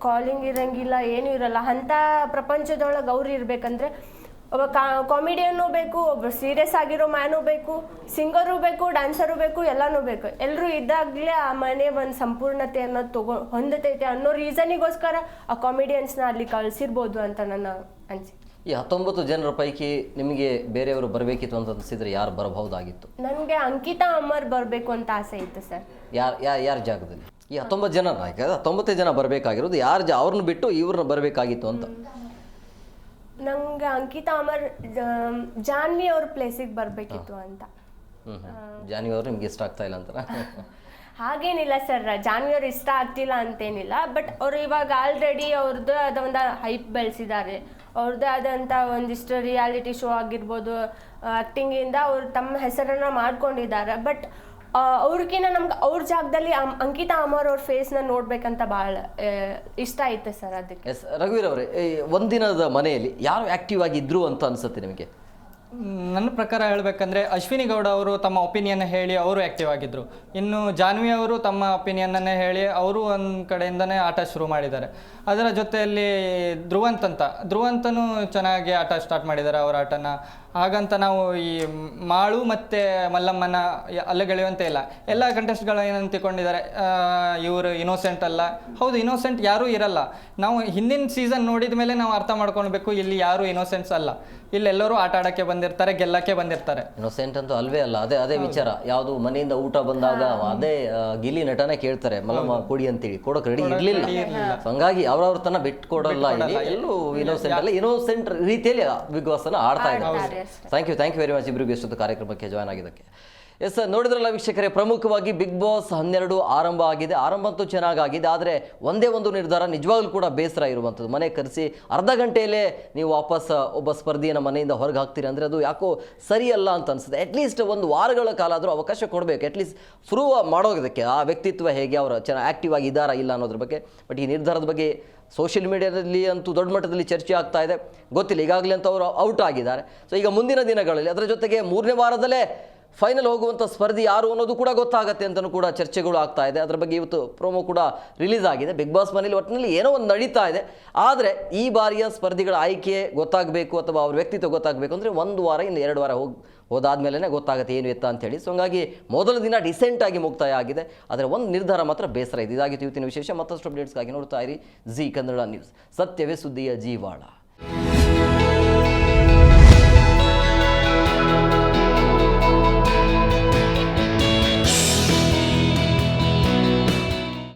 C: ಕಾಲಿಂಗ್ ಇರಂಗಿಲ್ಲ, ಏನೂ ಇರಲ್ಲ. ಅಂಥ ಪ್ರಪಂಚದೊಳಗೆ ಅವ್ರು ಇರಬೇಕಂದ್ರೆ ಒಬ್ಬ ಕಾಮಿಡಿಯನ್ನೂ ಬೇಕು, ಒಬ್ಬ ಸೀರಿಯಸ್ ಆಗಿರೋ ಮ್ಯಾನೂ ಬೇಕು, ಸಿಂಗರು ಬೇಕು, ಡ್ಯಾನ್ಸರು ಬೇಕು, ಎಲ್ಲನೂ ಬೇಕು. ಎಲ್ಲರೂ ಇದ್ದಾಗಲೇ ಆ ಮನೆ ಒಂದು ಸಂಪೂರ್ಣತೆ ಅನ್ನೋದು ಹೊಂದತೈತೆ ಅನ್ನೋ ರೀಸನಿಗೋಸ್ಕರ ಆ ಕಾಮಿಡಿಯನ್ಸ್ನ ಅಲ್ಲಿ ಕಳಿಸಿರ್ಬೋದು ಅಂತ ನನ್ನ ಅನಿಸಿಕೆ.
A: ಈ 19 ಜನರ ಪೈಕಿ ನಿಮಗೆ ಬೇರೆಯವರು ಬರಬೇಕಿತ್ತು ಅಂತ ಅನಿಸಿದ್ರೆ ಯಾರು ಬರಬಹುದಾಗಿತ್ತು?
C: ನನಗೆ ಅಂಕಿತಾ ಅಮರ್ ಬರಬೇಕು ಅಂತ ಆಸೆ ಇತ್ತು ಸರ್.
A: ಯಾರ ಜಾಗದಲ್ಲಿ? ಈ 19 ಜನ 19 ಜನ ಬರಬೇಕಾಗಿರೋದು ಅವ್ರನ್ನ ಬಿಟ್ಟು ಇವ್ರನ್ನ ಬರಬೇಕಾಗಿತ್ತು ಅಂತ.
C: ನಂಗೆ ಅಂಕಿತಾ ಅಮರ್ ಜಾನ್ವಿ ಅವ್ರ ಪ್ಲೇಸಿಗೆ ಬರಬೇಕಿತ್ತು ಅಂತ.
A: ಜಾನ್ವಿ ಅವರು ನಿಮ್ಗೆ ಇಷ್ಟ ಆಗ್ತಾ ಇಲ್ಲ ಅಂತ?
C: ಹಾಗೇನಿಲ್ಲ ಸರ್, ಜಾನ್ವಿ ಅವ್ರು ಇಷ್ಟ ಆಗ್ತಿಲ್ಲ ಅಂತೇನಿಲ್ಲ. ಬಟ್ ಅವ್ರು ಇವಾಗ ಆಲ್ರೆಡಿ ಅವ್ರದ್ದು ಆದ ಒಂದು ಹೈಪ್ ಬೆಳೆಸಿದ್ದಾರೆ. ಅವ್ರದ್ದೇ ಆದಂಥ ಒಂದಿಷ್ಟು ರಿಯಾಲಿಟಿ ಶೋ ಆಗಿರ್ಬೋದು, ಆ್ಯಕ್ಟಿಂಗಿಂದ ಅವ್ರು ತಮ್ಮ ಹೆಸರನ್ನು ಮಾಡ್ಕೊಂಡಿದ್ದಾರೆ. ಬಟ್ ಅವ್ರಿಗಿನ್ನ ನಮ್ಗೆ ಅವ್ರ ಜಾಗದಲ್ಲಿ ಅಂಕಿತಾ ಅಮರ್ ಅವ್ರ ಫೇಸ್ನ ನೋಡ್ಬೇಕಂತ ಭಾಳ ಇಷ್ಟ ಐತೆ ಸರ್. ಅದಕ್ಕೆ
A: ಎಸ್ ರಘುವೀರ್ ಅವರೇ, ಒಂದಿನದ ಮನೆಯಲ್ಲಿ ಯಾರು ಆ್ಯಕ್ಟಿವ್ ಆಗಿದ್ರು ಅಂತ ಅನಿಸುತ್ತೆ ನಿಮಗೆ?
B: ನನ್ನ ಪ್ರಕಾರ ಹೇಳಬೇಕಂದ್ರೆ ಅಶ್ವಿನಿ ಗೌಡ ಅವರು ತಮ್ಮ ಒಪಿನಿಯನ್ ಹೇಳಿ ಅವರು ಆ್ಯಕ್ಟಿವ್ ಆಗಿದ್ದರು. ಇನ್ನು ಜಾನ್ವಿ ಅವರು ತಮ್ಮ ಒಪಿನಿಯನ್ನನ್ನೇ ಹೇಳಿ ಅವರು ಒಂದು ಕಡೆಯಿಂದನೇ ಆಟ ಶುರು ಮಾಡಿದ್ದಾರೆ. ಅದರ ಜೊತೆಯಲ್ಲಿ ಧ್ರುವಂತನೂ ಚೆನ್ನಾಗಿ ಆಟ ಸ್ಟಾರ್ಟ್ ಮಾಡಿದ್ದಾರೆ ಅವರ ಆಟನ. ಹಾಗಂತ ನಾವು ಈ ಮಾಳು ಮತ್ತು ಮಲ್ಲಮ್ಮನ ಅಲ್ಲಗೆಳೆಯುವಂತೆ ಇಲ್ಲ. ಎಲ್ಲ ಕಂಟೆಸ್ಟ್ಗಳು ಏನಂತ ತಿಳ್ಕೊಂಡಿದ್ದಾರೆ, ಇವರು ಇನ್ನೋಸೆಂಟ್ ಅಲ್ಲ. ಹೌದು, ಇನ್ನೋಸೆಂಟ್ ಯಾರೂ ಇರಲ್ಲ. ನಾವು ಹಿಂದಿನ ಸೀಸನ್ ನೋಡಿದ ಮೇಲೆ ನಾವು ಅರ್ಥ ಮಾಡ್ಕೊಳ್ಬೇಕು, ಇಲ್ಲಿ ಯಾರು ಇನ್ನೋಸೆಂಟ್ಸ್ ಅಲ್ಲ. ಇಲ್ಲೆಲ್ಲರೂ ಆಟ ಆಡೋಕ್ಕೆ ಬಂದಿರ್ತಾರೆ, ಗೆಲ್ಲಕ್ಕೆ ಬಂದಿರ್ತಾರೆ.
A: ಇನ್ನೋಸೆಂಟ್ ಅಂತೂ ಅಲ್ವೇ ಅಲ್ಲ. ಅದೇ ವಿಚಾರ. ಯಾವುದು ಮನೆಯಿಂದ ಊಟ ಬಂದಾಗ ಅದೇ ಗಿಲ್ಲಿ ನಟನೆ ಕೇಳ್ತಾರೆ ಮಲ್ಲಮ್ಮ ಕೊಡಿ ಅಂತೇಳಿ, ಕೊಡೋಕೆ ರೆಡಿ ಇರಲಿಲ್ಲ. ಹಂಗಾಗಿ ಅವ್ರವ್ರ ತನ ಬಿಟ್ಟು ಕೊಡಲ್ಲ. ಎಲ್ಲೂ ಇನ್ನೋಸೆಂಟ್ ಅಲ್ಲ, ಇನ್ನೋಸೆಂಟ್ ರೀತಿಯಲ್ಲಿ ಬಿಗ್ ಬಾಸ್ ಅನ್ನು ಆಡ್ತಾ ಇದ್ದಾರೆ. ಥ್ಯಾಂಕ್ ಯು ವೆರಿ ಮಚ್ ಇಬ್ಬರಿಗೂ ಎಷ್ಟೊತ್ತು ಕಾರ್ಯಕ್ರಮಕ್ಕೆ ಜಾಯ್ನ್ ಆಗಿದ್ದಕ್ಕೆ. ಎಸ್, ನೋಡಿದ್ರಲ್ಲ ವೀಕ್ಷಕರೇ, ಪ್ರಮುಖವಾಗಿ ಬಿಗ್ ಬಾಸ್ 12 ಆರಂಭ ಆಗಿದೆ. ಆರಂಭ ಅಂತೂ ಚೆನ್ನಾಗಾಗಿದೆ. ಆದರೆ ಒಂದೇ ಒಂದು ನಿರ್ಧಾರ ನಿಜವಾಗ್ಲೂ ಕೂಡ ಬೇಸರ ಇರುವಂಥದ್ದು. ಮನೆ ಕರೆಸಿ ಅರ್ಧ ಗಂಟೆಯಲ್ಲೇ ನೀವು ವಾಪಸ್ ಒಬ್ಬ ಸ್ಪರ್ಧಿಯನ್ನು ಮನೆಯಿಂದ ಹೊರಗೆ ಹಾಕ್ತೀರಿ ಅಂದರೆ ಅದು ಯಾಕೋ ಸರಿಯಲ್ಲ ಅಂತ ಅನಿಸುತ್ತೆ. ಅಟ್ಲೀಸ್ಟ್ ಒಂದು ವಾರಗಳ ಕಾಲ ಆದರೂ ಅವಕಾಶ ಕೊಡಬೇಕು, ಅಟ್ಲೀಸ್ಟ್ ಪ್ರೂವ್ ಮಾಡೋದಕ್ಕೆ ಆ ವ್ಯಕ್ತಿತ್ವ ಹೇಗೆ, ಅವರು ಚೆನ್ನಾಗಿ ಆ್ಯಕ್ಟಿವ್ ಆಗಿ ಇದ್ದಾರಾ ಇಲ್ಲ ಅನ್ನೋದ್ರ ಬಗ್ಗೆ. ಬಟ್ ಈ ನಿರ್ಧಾರದ ಬಗ್ಗೆ ಸೋಷಿಯಲ್ ಮೀಡಿಯಾದಲ್ಲಿ ಅಂತೂ ದೊಡ್ಡ ಮಟ್ಟದಲ್ಲಿ ಚರ್ಚೆ ಆಗ್ತಾ ಇದೆ. ಗೊತ್ತಿಲ್ಲ, ಈಗಾಗಲೇ ಅಂತ ಅವರು ಔಟ್ ಆಗಿದ್ದಾರೆ. ಸೊ ಈಗ ಮುಂದಿನ ದಿನಗಳಲ್ಲಿ ಅದರ ಜೊತೆಗೆ 3ನೇ ವಾರದಲ್ಲೇ ಫೈನಲ್ ಹೋಗುವಂಥ ಸ್ಪರ್ಧಿ ಯಾರು ಅನ್ನೋದು ಕೂಡ ಗೊತ್ತಾಗತ್ತೆ ಅಂತಲೂ ಕೂಡ ಚರ್ಚೆಗಳು ಆಗ್ತಾ ಇದೆ. ಅದರ ಬಗ್ಗೆ ಇವತ್ತು ಪ್ರೋಮೋ ಕೂಡ ರಿಲೀಸ್ ಆಗಿದೆ. ಬಿಗ್ ಬಾಸ್ ಮನೇಲಿ ಒಟ್ಟಿನಲ್ಲಿ ಏನೋ ಒಂದು ನಡೀತಾ ಇದೆ. ಆದರೆ ಈ ಬಾರಿಯ ಸ್ಪರ್ಧಿಗಳ ಆಯ್ಕೆ ಗೊತ್ತಾಗಬೇಕು ಅಥವಾ ಅವ್ರ ವ್ಯಕ್ತಿತ್ವ ಗೊತ್ತಾಗಬೇಕು ಅಂದರೆ 1 ವಾರ ಇನ್ನು 2 ವಾರ ಹೋದಾದ್ಮೇಲೆ ಗೊತ್ತಾಗುತ್ತೆ ಏನು ಎತ್ತ ಅಂತೇಳಿ. ಸೊ ಹಂಗಾಗಿ ಮೊದಲ ದಿನ ಡಿಸೆಂಟಾಗಿ ಮುಕ್ತಾಯ ಆಗಿದೆ. ಆದರೆ ಒಂದು ನಿರ್ಧಾರ ಮಾತ್ರ ಬೇಸರ ಇದೆ. ಇದಾಗಿತ್ತು ಇವತ್ತಿನ ವಿಶೇಷ. ಮತ್ತಷ್ಟು ಅಪ್ಡೇಟ್ಸ್ಗಾಗಿ ನೋಡ್ತಾ ಇರಿ ಜಿ ಕನ್ನಡ ನ್ಯೂಸ್, ಸತ್ಯವೇ ಸುದ್ದಿಯ ಜೀವಾಳ.